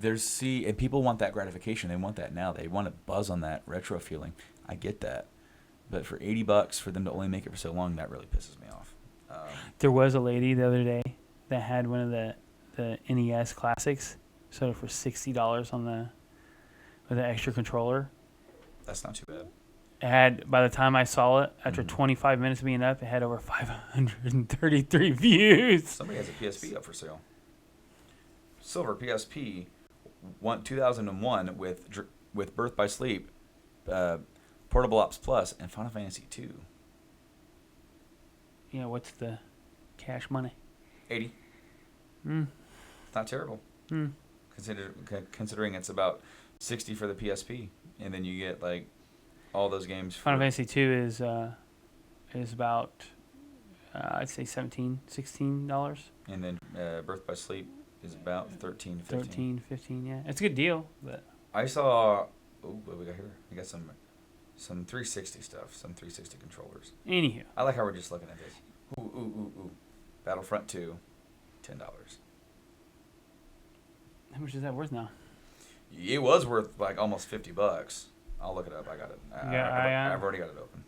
And people want that gratification. They want that now. They want to buzz on that retro feeling. I get that. But for $80 for them to only make it for so long, that really pisses me off. There was a lady the other day that had one of the NES classics, sold it for $60 with an extra controller. That's not too bad. It had, by the time I saw it, after 25 minutes of being up, it had over 533 views. Somebody has a PSP up for sale. Silver PSP, 2001 with Birth by Sleep, Portable Ops Plus, and Final Fantasy 2. Yeah, what's the cash money? 80. It's not terrible. Considering it's about 60 for the PSP, and then you get like all those games. Final Fantasy 2 is about I'd say $16. And then Birth by Sleep is about 13, 15. 13, 15, yeah. It's a good deal, but I saw. Oh, what we got here? We got some 360 stuff, some 360 controllers. Anywho. I like how we're just looking at this. Ooh. Battlefront 2, $10. How much is that worth now? It was worth like almost $50. I'll look it up. I got it. I've already got it open.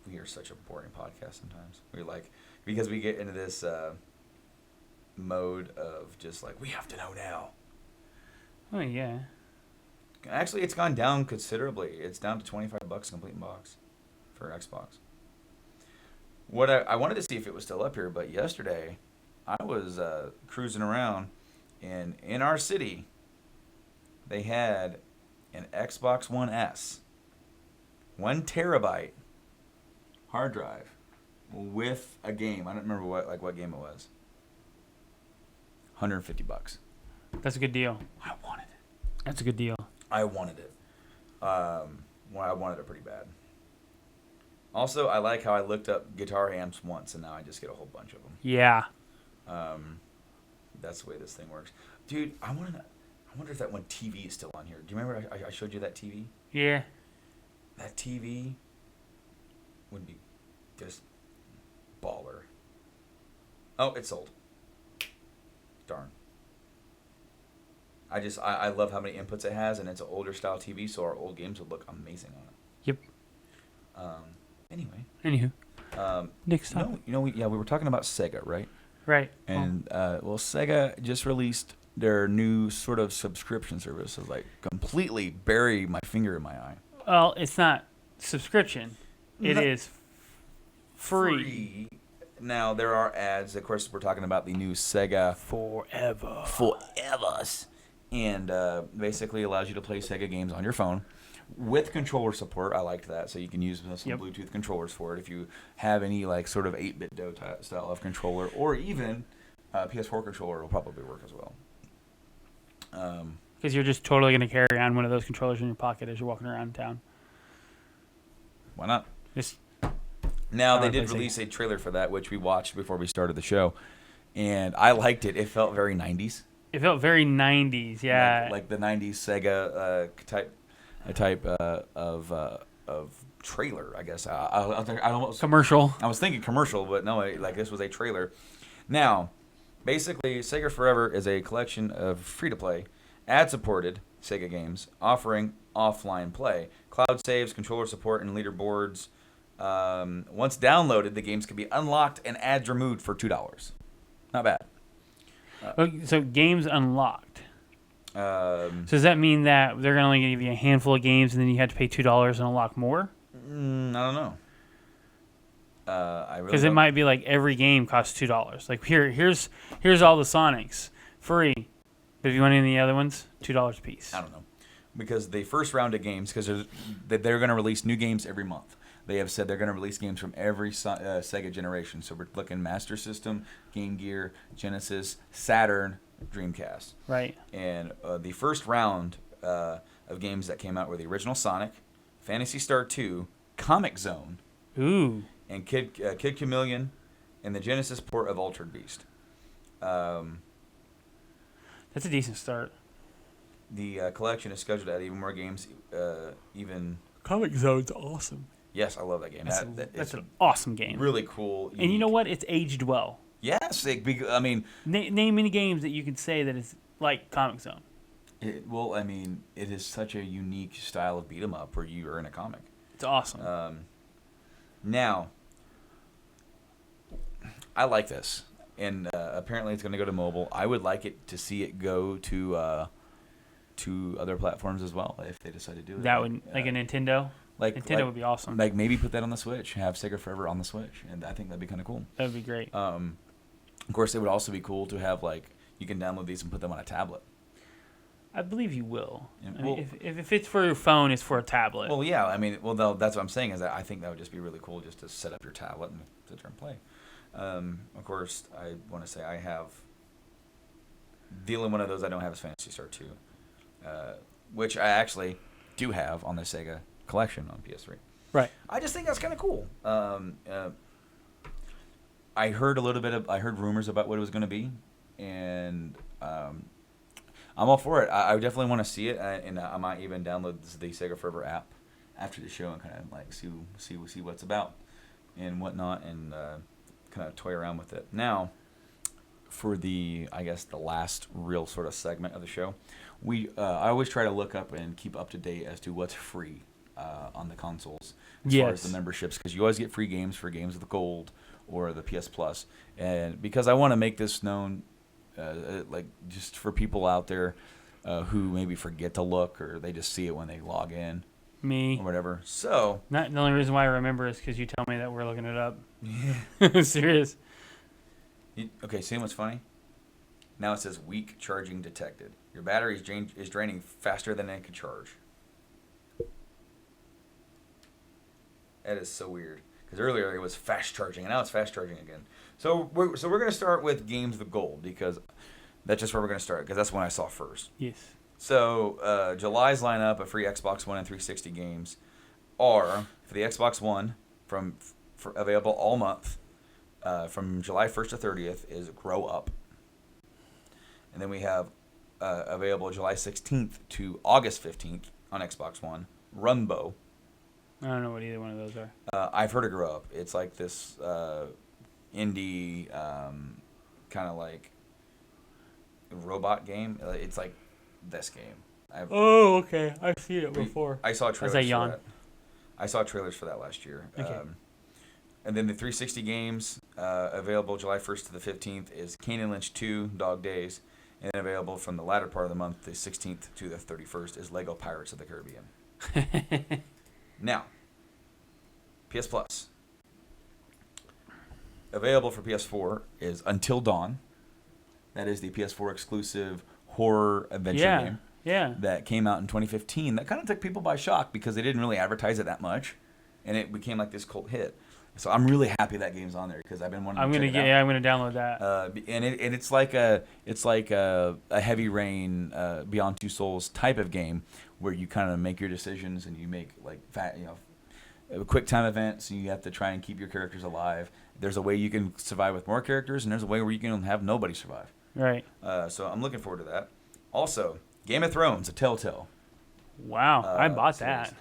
We are such a boring podcast sometimes. We're like, because we get into this mode of just like, we have to know now. Oh, yeah. Actually, it's gone down considerably. It's down to $25 complete box for Xbox. What I wanted to see if it was still up here, but yesterday I was cruising around, and in our city, they had an Xbox One S, 1 terabyte hard drive with a game. I don't remember what game it was. $150. That's a good deal. I wanted it. That's a good deal. I wanted it. I wanted it pretty bad. Also, I like how I looked up guitar amps once, and now I just get a whole bunch of them. Yeah. That's the way this thing works. Dude, I wonder if that one TV is still on here. Do you remember I showed you that TV? Yeah. That TV would be just baller. Oh, it's sold. Darn. I love how many inputs it has, and it's an older style TV, so our old games would look amazing on it. Yep. Anyway. Anywho. Next time. We were talking about Sega, right? Right. And Sega just released their new sort of subscription service. It's like completely bury my finger in my eye. Well, it's not subscription. It is free. Now there are ads. Of course, we're talking about the new Sega Forevers, and basically allows you to play Sega games on your phone with controller support. I liked that, so you can use some Bluetooth controllers for it if you have any like sort of 8-bit DOE style of controller, or even PS4 controller will probably work as well. Because you're just totally going to carry on one of those controllers in your pocket as you're walking around town. Why not? Just now they did release a trailer for that, which we watched before we started the show, and I liked it. It felt very 90s. It felt very 90s, yeah. Like the 90s Sega type of trailer, I guess. I commercial. I was thinking commercial, but no, like this was a trailer. Now, basically, Sega Forever is a collection of free-to-play, ad-supported Sega games offering offline play, cloud saves, controller support, and leaderboards. Once downloaded, the games can be unlocked and ads removed for $2. Not bad. So games unlocked. So does that mean that they're going to only give you a handful of games and then you have to pay $2 and unlock more? I don't know. Because it might be like every game costs $2. Like here's all the Sonics free, but if you want any of the other ones, $2 a piece. I don't know, because the first round of games, because they're going to release new games every month. They have said they're going to release games from every Sega generation. So we're looking Master System, Game Gear, Genesis, Saturn, Dreamcast. Right. And the first round of games that came out were the original Sonic, Phantasy Star 2, Comic Zone, ooh, and Kid Chameleon, and the Genesis port of Altered Beast. That's a decent start. The collection is scheduled to add even more games, Comic Zone's awesome. Yes, I love that game. That's an awesome game. Really cool. Unique. And you know what? It's aged well. Yes, I mean... Name any games that you can say that is like Comic Zone. Well, I mean, it is such a unique style of beat 'em up where you are in a comic. It's awesome. Now, I like this, and apparently it's going to go to mobile. I would like it to see it go to other platforms as well if they decide to do it. That would like a Nintendo. Nintendo would be awesome. Like maybe put that on the Switch. Have Sega Forever on the Switch, and I think that'd be kind of cool. That would be great. Of course, it would also be cool to have like you can download these and put them on a tablet. I believe you will. Yeah, I mean, if it's for your phone, it's for a tablet. Well, yeah. I mean, that's what I'm saying is that I think that would just be really cool just to set up your tablet and sit there and play. Of course, I want to say I have the only one of those I don't have is Phantasy Star 2, which I actually do have on the Sega collection on PS3. Right. I just think that's kind of cool. I heard I heard rumors about what it was going to be, and I'm all for it. I definitely want to see it, and I might even download the Sega Forever app after the show and kind of like see what it's about and whatnot, and kind of toy around with it. Now, for the last real sort of segment of the show, I always try to look up and keep up to date as to what's free on the consoles as far as the memberships, because you always get free games for games of the Gold or the PS Plus, and because I want to make this known. Like just for people out there who maybe forget to look or they just see it when they log in. Me. Or whatever. So. Not the only reason why I remember is because you tell me that we're looking it up. Yeah. Serious. Okay, see what's funny? Now it says weak charging detected. Your battery is draining faster than it can charge. That is so weird. Because earlier it was fast charging, and now it's fast charging again. So we're going to start with Games of Gold, because that's just where we're going to start, because that's when I saw first. Yes. So July's lineup of free Xbox One and 360 games are, for the Xbox One, for available all month, from July 1st to 30th, is Grow Up. And then we have available July 16th to August 15th on Xbox One, Runbow. I don't know what either one of those are. I've heard of Grow Up. It's like this indie kind of like robot game. It's like this game. Okay. I've seen it before. I saw trailers for that. I saw trailers for that last year. Okay. And then the 360 games available July 1st to the 15th is Kane and Lynch 2, Dog Days. And then available from the latter part of the month, the 16th to the 31st, is Lego Pirates of the Caribbean. Now, PS Plus. Available for PS4 is Until Dawn. That is the PS4 exclusive horror adventure game. Yeah. That came out in 2015. That kind of took people by shock because they didn't really advertise it that much, and it became like this cult hit. So I'm really happy that game's on there because I've been wanting to check it out. I'm gonna download that. And it's like a Heavy Rain, Beyond Two Souls type of game where you kind of make your decisions and you make like quick time events, and you have to try and keep your characters alive. There's a way you can survive with more characters, and there's a way where you can have nobody survive. Right. So I'm looking forward to that. Also, Game of Thrones, a Telltale. Wow, I bought series. that.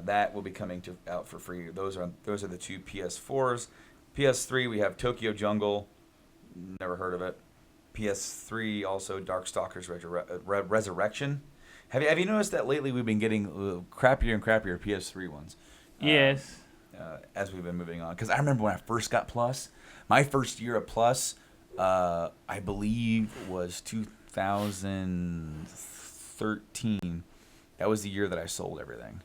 That will be coming out for free. Those are the two PS4s. PS3 we have Tokyo Jungle. Never heard of it. PS3 also Darkstalkers Resurrection. Have you noticed that lately we've been getting crappier and crappier PS3 ones? Yes. As we've been moving on, because I remember when I first got Plus, my first year of Plus, I believe was 2013. That was the year that I sold everything.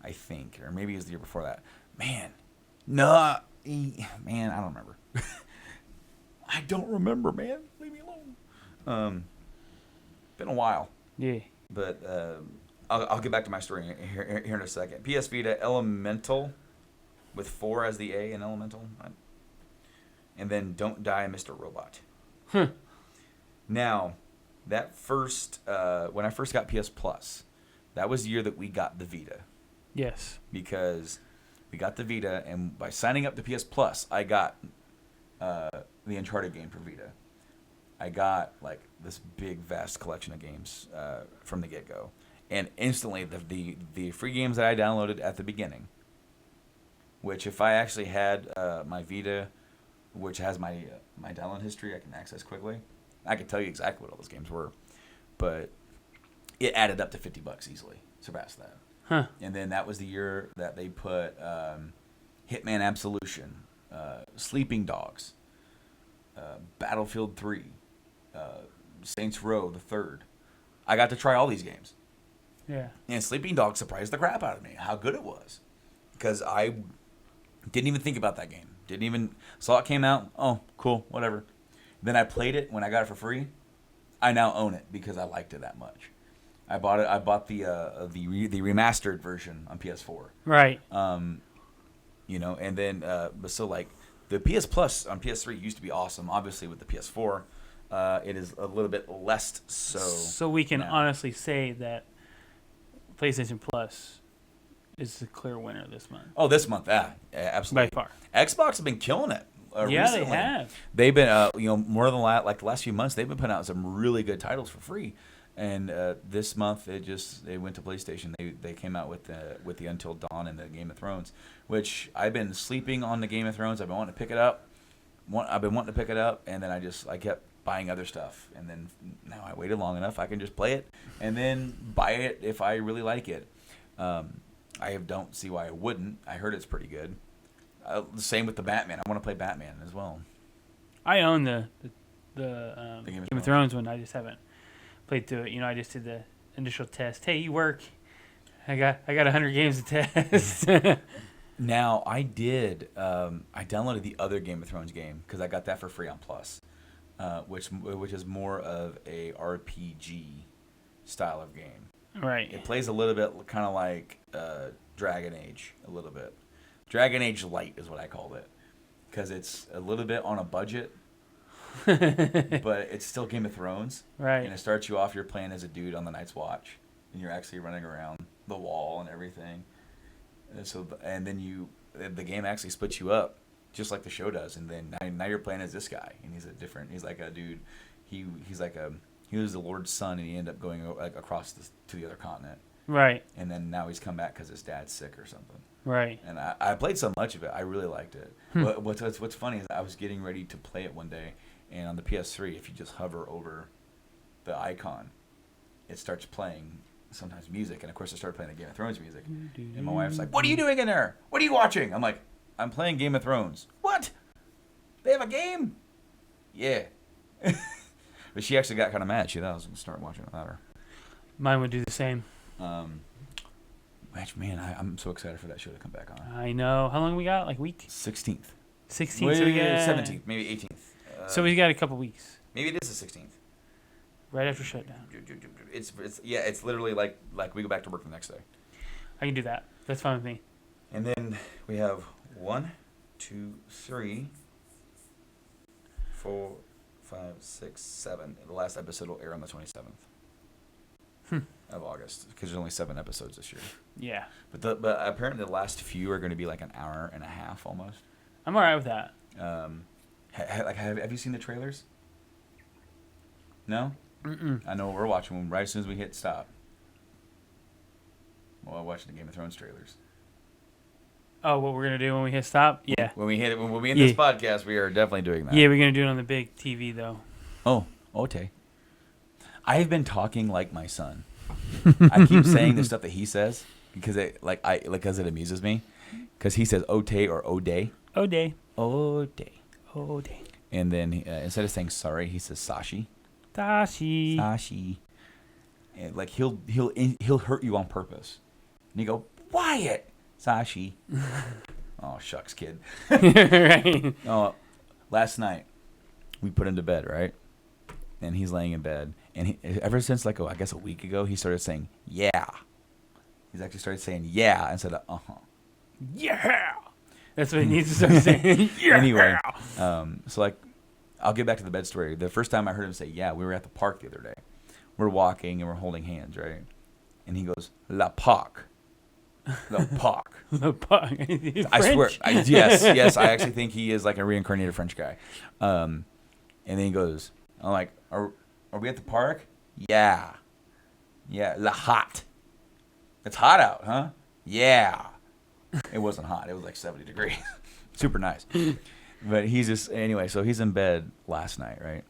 I think, or maybe it was the year before that. Man, I don't remember. I don't remember, man. Leave me alone. Been a while. Yeah. But I'll get back to my story here in a second. PS Vita Elemental, with 4 as the A in Elemental. And then Don't Die, Mr. Robot. Now, that first, when I first got PS Plus, that was the year that we got the Vita. Yes. Because we got the Vita, and by signing up to PS Plus, I got the Uncharted game for Vita. I got like this big, vast collection of games from the get-go. And instantly, the free games that I downloaded at the beginning, which if I actually had my Vita, which has my download history I can access quickly, I could tell you exactly what all those games were. But it added up to $50 easily, surpassed that. Huh. And then that was the year that they put Hitman Absolution, Sleeping Dogs, Battlefield 3, Saints Row the Third. I got to try all these games. Yeah. And Sleeping Dogs surprised the crap out of me, how good it was. Because I didn't even think about that game. Didn't even, saw it came out, oh, cool, whatever. Then I played it when I got it for free. I now own it because I liked it that much. I bought it. I bought the remastered version on PS4. Right. You know, and then but so like the PS Plus on PS3 used to be awesome. Obviously, with the PS4, it is a little bit less so. So we can now. honestly say that PlayStation Plus is the clear winner this month. Oh, this month, absolutely. By far. Xbox has been killing it. Yeah, Recently. they have. They've been, you know, more than the last few months, they've been putting out some really good titles for free. And this month, they went to PlayStation. They came out with the Until Dawn and the Game of Thrones, which I've been sleeping on the Game of Thrones. I've been wanting to pick it up. And then I kept buying other stuff. And then now I waited long enough. I can just play it and then buy it if I really like it. I don't see why I wouldn't. I heard it's pretty good. The same with the Batman. I want to play Batman as well. I own the Game of Thrones one. I just haven't played through it. You know, I just did the initial test. Hey, you work. I got 100 games to test. Now I did. I downloaded the other Game of Thrones game because I got that for free on Plus, which is more of a RPG style of game. Right. It plays a little bit kind of like Dragon Age, a little bit. Dragon Age Light is what I called it because it's a little bit on a budget, but it's still Game of Thrones. Right. And it starts you off, you're playing as a dude on the Night's Watch, and you're actually running around the wall and everything. And then the game actually splits you up, just like the show does. And then now you're playing as this guy, and he's like a dude. He was the Lord's son, and he ended up going across to the other continent. Right. And then now he's come back because his dad's sick or something. Right. And I played so much of it, I really liked it. What's funny is I was getting ready to play it one day, and on the PS3, if you just hover over the icon, it starts playing sometimes music, and of course I started playing the Game of Thrones music. And my wife's like, "What are you doing in there? What are you watching?" I'm like, "I'm playing Game of Thrones." "What? They have a game?" "Yeah." But she actually got kind of mad. She thought I was going to start watching without her. Mine would do the same. Man, I'm so excited for that show to come back on. I know. How long we got? Like a week? 16th. 16th. So we got 17th, maybe 18th. So we got a couple weeks. Maybe it is the 16th. Right after shutdown. It's literally like we go back to work the next day. I can do that. That's fine with me. And then we have 1, 2, 3, 4, 5, 6, 7. The last episode will air on the 27th of August because there's only 7 episodes this year. Yeah. But apparently the last few are going to be like an hour and a half almost. I'm all right with that. Have you seen the trailers? No? Mm-mm. I know we're watching them right as soon as we hit stop. Well, I'm watching the Game of Thrones trailers. Oh, what we're going to do when we hit stop? Yeah. When we end this podcast, we are definitely doing that. Yeah, we're going to do it on the big TV, though. Oh, okay. I have been talking like my son. I keep saying the stuff that he says because it amuses me. Because he says "ote" or "ode." Ode. Ode. Ode. And then instead of saying sorry, he says "sashi." Dashi. Sashi. And like he'll hurt you on purpose. And you go, "Wyatt." Sashi. Oh, shucks, kid. Right. Oh, last night we put him to bed, right? And he's laying in bed, and ever since I guess a week ago, he started saying "yeah." He's actually started saying "yeah" instead of "uh-huh." Yeah. That's what he needs to start saying. Yeah. Anyway, so I'll get back to the bed story. The first time I heard him say "yeah," we were at the park the other day. We're walking and we're holding hands, right? And he goes, "La park." The park. The park. I swear. Yes. I actually think he is like a reincarnated French guy. And then he goes, I'm like, are we at the park? Yeah. Yeah. La hot. It's hot out, huh? Yeah. It wasn't hot. It was like 70 degrees. Super nice. But anyway, so he's in bed last night, right?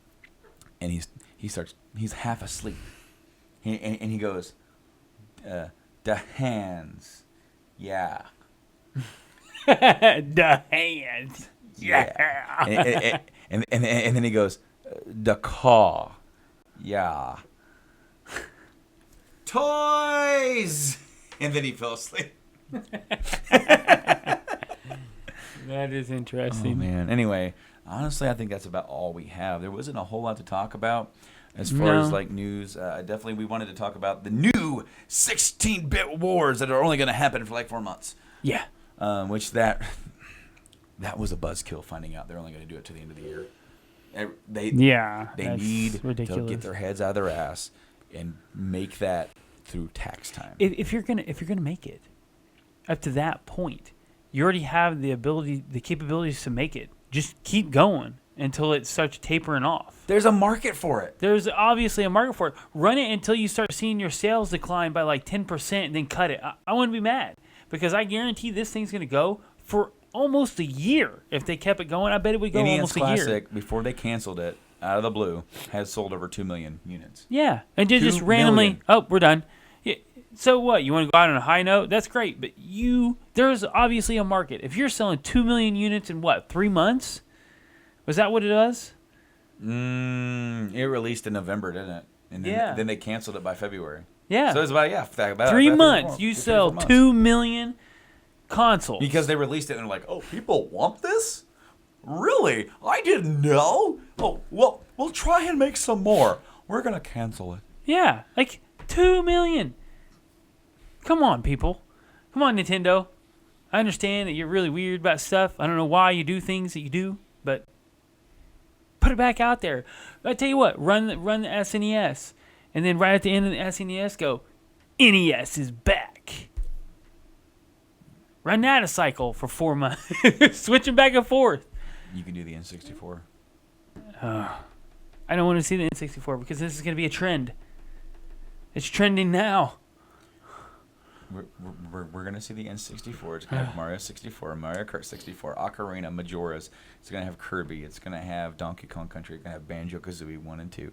And he's half asleep. and he goes, the hands, yeah. The hands. Yeah. And then he goes, the car, yeah. Toys! And then he fell asleep. That is interesting. Oh, man. Anyway, honestly, I think that's about all we have. There wasn't a whole lot to talk about as far as like news. Definitely, we wanted to talk about the new 16-bit wars that are only going to happen for like 4 months. Yeah. Which that was a buzzkill, finding out they're only going to do it to the end of the year. They need ridiculous. to get their heads out of their ass and make that through tax time. If you're gonna make it up to that point, you already have the capabilities to make it. Just keep going until it starts tapering off. There's a market for it. There's obviously a market for it. Run it until you start seeing your sales decline by like 10%, and then cut it. I wouldn't be mad, because I guarantee this thing's gonna go for almost a year. If they kept it going, I bet it would go NES almost a Classic, year. before they canceled it, out of the blue, has sold over 2 million units. Yeah, and 2 just randomly, million. oh, we're done. Yeah, so what? You want to go out on a high note? That's great, but there's obviously a market. If you're selling 2 million units in 3 months, was that what it was? It released in November, didn't it? And then they canceled it by February. Yeah. So it's about 3 months. months. You sell 2 million consoles. Because they released it and they're like, oh, people want this? Really? I didn't know. Oh, well, we'll try and make some more. We're going to cancel it. Yeah, like 2 million. Come on, people. Come on, Nintendo. I understand that you're really weird about stuff. I don't know why you do things that you do, but put it back out there. I tell you what, run the SNES, and then right at the end of the SNES, go, NES is back. Run that a cycle for 4 months, switching back and forth. You can do the N64. I don't want to see the N64 because this is going to be a trend. It's trending now. We're going to see the N64. It's going to have Mario 64, Mario Kart 64, Ocarina, Majora's. It's going to have Kirby. It's going to have Donkey Kong Country. It's going to have Banjo-Kazooie 1 and 2.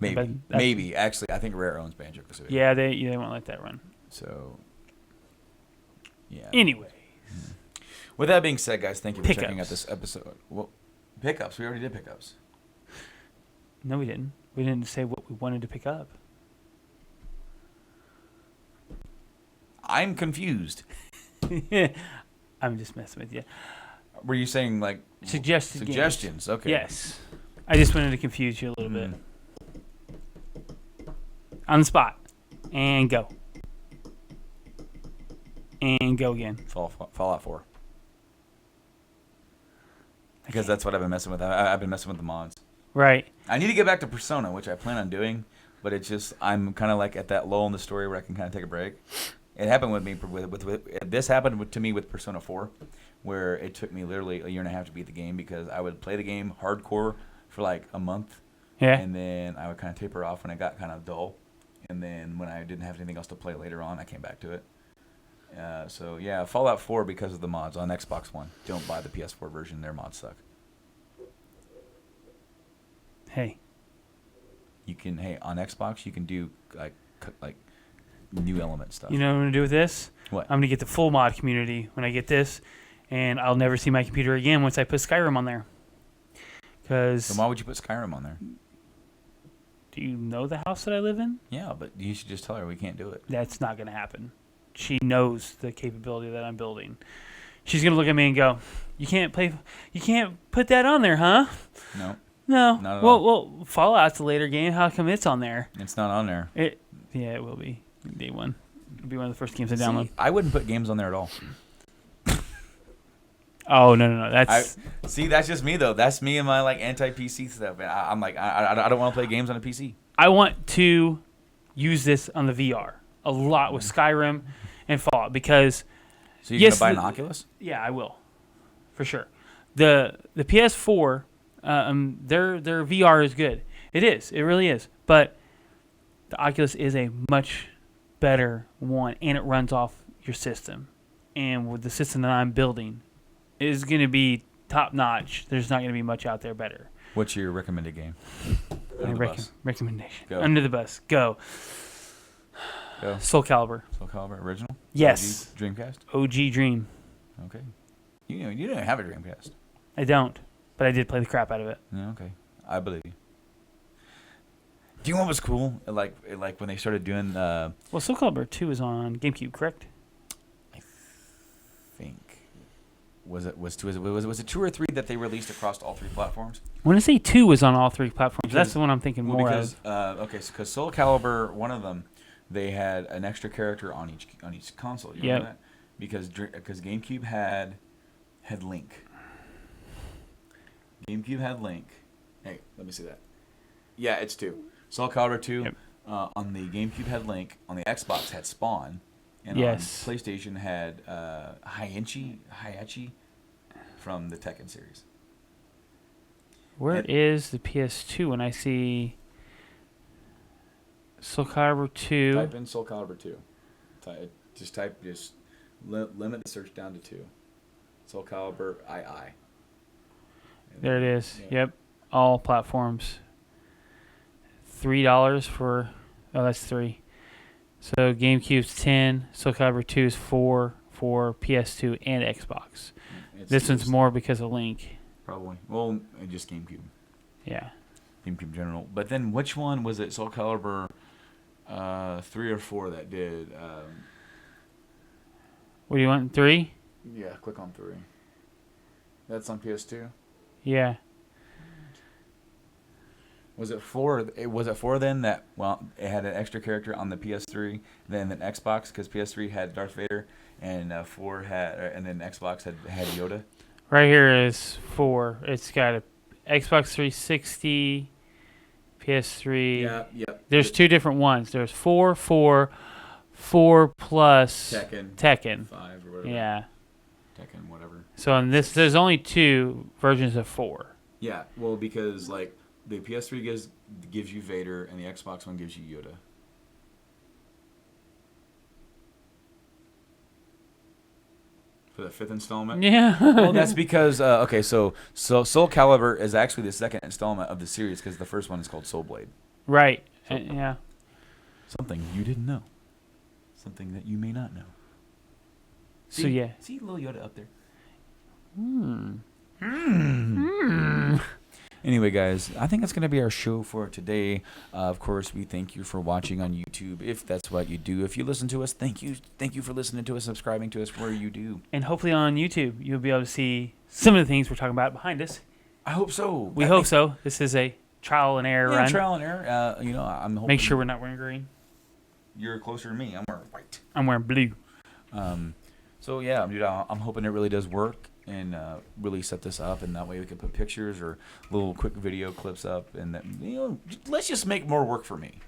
Maybe. Actually, I think Rare owns Banjo-Kazooie. Yeah, they won't let that run. So, yeah. Anyway. With that being said, guys, thank you for Pickups. checking out this episode. Well, pickups. We already did pickups. No, we didn't. We didn't say what we wanted to pick up. I'm confused. I'm just messing with you. Were you saying like Suggestions? Okay. Yes. I just wanted to confuse you a little bit. On the spot. And go. And go again. Fallout 4. Because that's what I've been messing with. I've been messing with the mods. Right. I need to get back to Persona, which I plan on doing, but it's just I'm kind of like at that lull in the story where I can kind of take a break. It happened with me this happened to me with Persona 4, where it took me literally a year and a half to beat the game because I would play the game hardcore for like a month, and then I would kind of taper off when it got kind of dull, and then when I didn't have anything else to play later on, I came back to it. So yeah, Fallout 4 because of the mods on Xbox One. Don't buy the PS4 version; their mods suck. Hey. On Xbox you can do like new element stuff. You know what I'm going to do with this? What? I'm going to get the full mod community when I get this, and I'll never see my computer again once I put Skyrim on there. Because Then why would you put Skyrim on there? do you know the house that I live in? Yeah, but you should just tell her we can't do it. That's not going to happen. She knows the capability that I'm building. She's going to look at me and go, you can't put that on there, huh? No. No. Not at all. Well, Fallout's a later game. How come it's on there? It's not on there. Yeah, it will be. Day one. It'll be one of the first games I download. I wouldn't put games on there at all. Oh, no. That's that's just me though. That's me and my like anti-PC stuff. And I'm like, I don't want to play games on a PC. I want to use this on the VR a lot with Skyrim and Fallout because. So you're gonna buy an Oculus? Yeah, I will, for sure. The PS4, their VR is good. It is. It really is. But the Oculus is a much better one, and it runs off your system. And with the system that I'm building, it is going to be top notch. There's not going to be much out there better. What's your recommended game? Under the bus. Recommendation. Go. Under the bus. Go. Go. Soul Calibur. Soul Calibur original. Yes. OG Dreamcast. OG Dream. Okay. You didn't have a Dreamcast. I don't, but I did play the crap out of it. Yeah, okay. I believe you. Do you know what was cool? Like when they started doing. Well, Soul Calibur 2 is on GameCube, correct? I think. Was it 2 or 3 that they released across all 3 platforms? When I say 2 was on all 3 platforms, Because, that's the one I'm thinking more because, of. because Soul Calibur, one of them, they had an extra character on each console. You remember that? Because GameCube had Link. GameCube had Link. Hey, let me see that. Yeah, it's 2. Soul Calibur 2 Yep. On the GameCube had Link. On the Xbox had Spawn. And Yes. on PlayStation had Hayachi from the Tekken series. Where and- is the PS2 when I see Soul Calibur 2? Type in Soul Calibur 2. Just limit the search down to 2. Soul Calibur II. There it is. Yeah. Yep. All platforms. $3 for... Oh, that's 3. So GameCube's 10. Soul Calibur 2 is 4 for PS2 and Xbox. This one's more because of Link. Probably. Well, just GameCube. Yeah. GameCube general. But then which one was it? Soul Calibur 3 or 4 that did? What do you want? 3? Yeah, click on 3. That's on PS2. Yeah. Was it 4? Was it 4 then that it had an extra character on the PS3 then Xbox because PS3 had Darth Vader and 4 had and then Xbox had Yoda. Right here is 4. It's got a Xbox 360, PS3. Yeah. There's 2 different ones. There's 4 plus Tekken. 5 or whatever. Yeah. Tekken, whatever. So on this, there's only 2 versions of 4. Yeah, well, because like the PS3 gives you Vader and the Xbox one gives you Yoda. For the 5th installment? Yeah. Well, that's because so Soul Calibur is actually the 2nd installment of the series because the first one is called Soul Blade. Right. So- Yeah. Something you didn't know. Something that you may not know. So yeah. See little Yoda up there. Anyway, guys, I think that's going to be our show for today. Of course, we thank you for watching on YouTube, if that's what you do. If you listen to us, thank you. Thank you for listening to us, subscribing to us where you do. And hopefully on YouTube, you'll be able to see some of the things we're talking about behind us. I hope so. We hope so. This is a trial and error run. Trial and error. I'm hoping. Make sure we're not wearing green. You're closer to me. I'm wearing white. I'm wearing blue. So yeah, dude, I'm hoping it really does work and really set this up, and that way we can put pictures or little quick video clips up, and that, let's just make more work for me.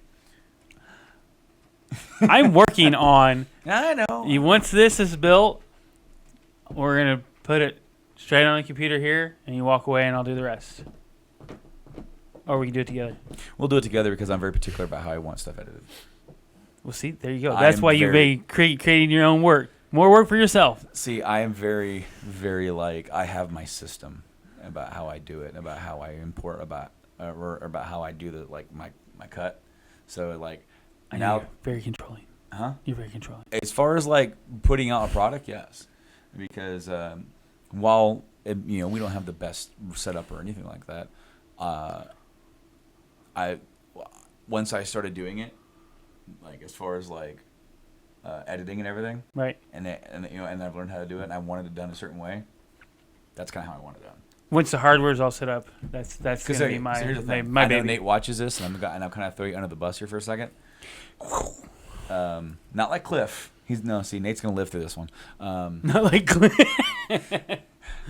I'm working on. I know. Once this is built, we're gonna put it straight on the computer here, and you walk away, and I'll do the rest. Or we can do it together. We'll do it together because I'm very particular about how I want stuff edited. Well, see, there you go. That's why you've been creating your own work. More work for yourself. See, I am very, very I have my system about how I do it, about how I import, or about how I do my cut. So now You're very controlling. Huh? You're very controlling. As far as putting out a product, yes, because while we don't have the best setup or anything like that, once I started doing it, as far as editing and everything, Right. and I've learned how to do it, and I wanted it done a certain way. That's kind of how I want it done. Once the hardware's all set up, that's gonna be my here's the thing. my I know baby. Nate watches this, and I'm kind of throwing you under the bus here for a second. Not like Cliff. Nate's gonna live through this one. Not like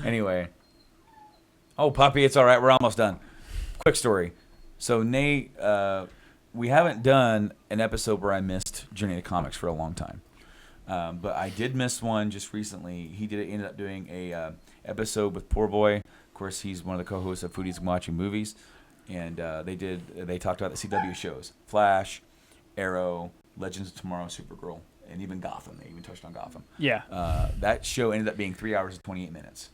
Anyway. Oh, puppy, it's all right. We're almost done. Quick story. So Nate, we haven't done an episode where I missed Journey to Comics for a long time. But I did miss one just recently. He ended up doing a episode with Poor Boy. Of course, he's one of the co-hosts of Foodies and Watching Movies. And they talked about the CW shows. Flash, Arrow, Legends of Tomorrow, Supergirl, and even Gotham. They even touched on Gotham. Yeah. That show ended up being 3 hours and 28 minutes.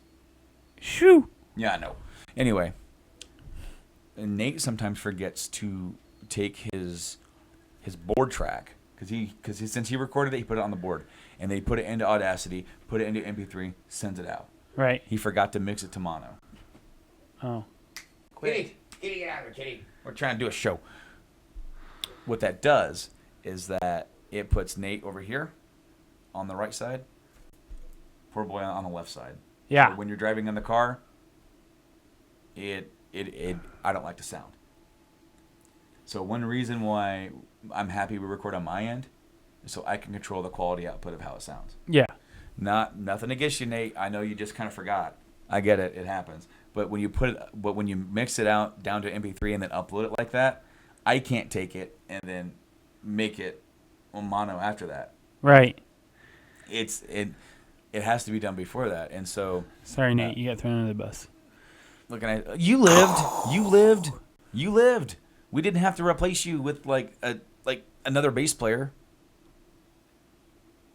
Shoo. Yeah, I know. Anyway, Nate sometimes forgets to take his board track because since he recorded it, he put it on the board, and they put it into Audacity, put it into MP3, sends it out. Right. He forgot to mix it to mono. Oh. Kitty, get out of here, Kitty. We're trying to do a show. What that does is that it puts Nate over here on the right side, poor boy on the left side. Yeah. So when you're driving in the car, I don't like the sound. So one reason why I'm happy we record on my end is so I can control the quality output of how it sounds. Yeah. Nothing against you, Nate. I know you just kind of forgot. I get it. It happens. But when you mix it out down to MP3 and then upload it like that, I can't take it and then make it on mono after that. Right. It has to be done before that. And so sorry, Nate, you got thrown under the bus. Looking at you lived. We didn't have to replace you with like another bass player.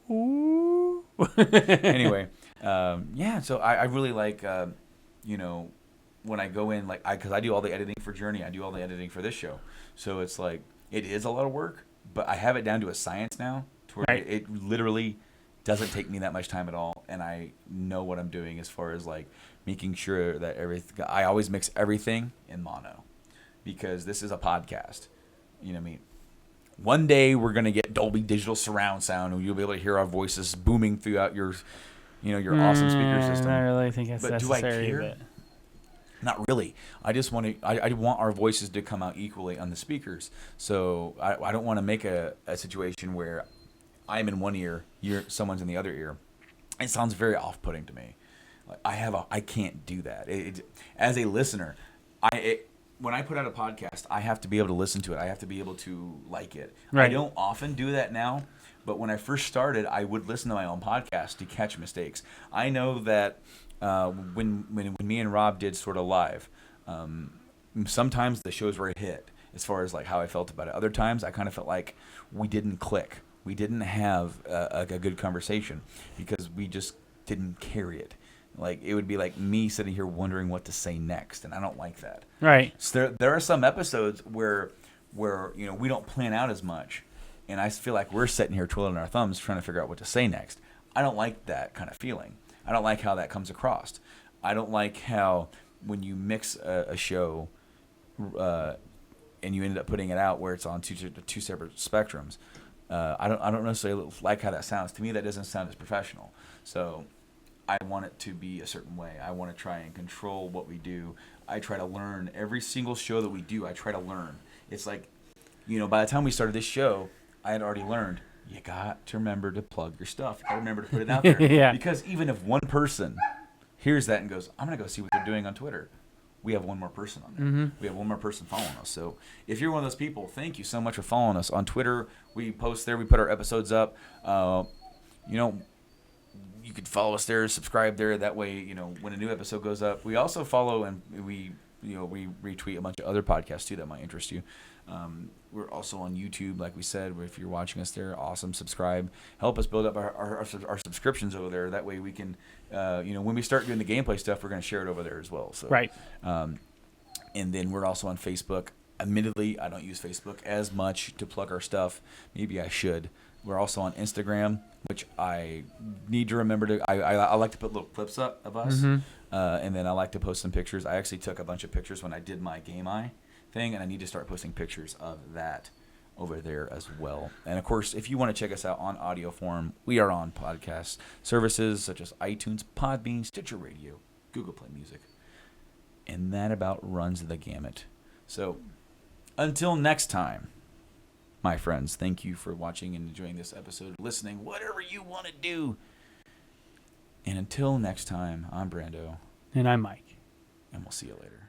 Ooh. Anyway, yeah. So I really like when I go in because I do all the editing for Journey. I do all the editing for this show. So it's like it is a lot of work, but I have it down to a science now to where right. it literally doesn't take me that much time at all, and I know what I'm doing as far as like making sure that everything. I always mix everything in mono because this is a podcast. You know what I mean? One day we're gonna get Dolby Digital surround sound, and you'll be able to hear our voices booming throughout your awesome speaker system. I really think that's but necessary. Do I care? But... Not really. I just want to. I want our voices to come out equally on the speakers. So I don't want to make a situation where I'm in one ear, someone's in the other ear. It sounds very off-putting to me. Like I can't do that. As a listener, when I put out a podcast, I have to be able to listen to it. I have to be able to like it. Right. I don't often do that now, but when I first started, I would listen to my own podcast to catch mistakes. I know that when me and Rob did sort of live, sometimes the shows were a hit as far as like how I felt about it. Other times, I kind of felt like we didn't click. We didn't have a good conversation because we just didn't carry it. Like it would be like me sitting here wondering what to say next, and I don't like that. Right. So there are some episodes where we don't plan out as much, and I feel like we're sitting here twiddling our thumbs trying to figure out what to say next. I don't like that kind of feeling. I don't like how that comes across. I don't like how when you mix a show and you ended up putting it out where it's on two separate spectrums. I don't necessarily like how that sounds. To me, that doesn't sound as professional. So I want it to be a certain way. I want to try and control what we do. I try to learn every single show that we do. I try to learn. It's like, by the time we started this show, I had already learned. You got to remember to plug your stuff. You got to remember to put it out there. Yeah. Because even if one person hears that and goes, I'm going to go see what they're doing on Twitter, we have one more person on there. Mm-hmm. We have one more person following us. So if you're one of those people, thank you so much for following us on Twitter. We post there. We put our episodes up. You could follow us there, subscribe there. That way, when a new episode goes up, we also follow and we retweet a bunch of other podcasts too that might interest you. We're also on YouTube, like we said. If you're watching us there, awesome. Subscribe. Help us build up our subscriptions over there. That way we can, when we start doing the gameplay stuff, we're going to share it over there as well. So, right. And then we're also on Facebook. Admittedly, I don't use Facebook as much to plug our stuff. Maybe I should. We're also on Instagram, which I need to remember to. I like to put little clips up of us, Mm-hmm. And then I like to post some pictures. I actually took a bunch of pictures when I did my Game Eye thing, and I need to start posting pictures of that over there as well. And of course, if you want to check us out on audio form, we are on podcast services such as iTunes, Podbean, Stitcher Radio, Google Play Music, and that about runs the gamut. So until next time, my friends, thank you for watching and enjoying this episode, listening, whatever you want to do. And until next time, I'm Brando. And I'm Mike. And we'll see you later.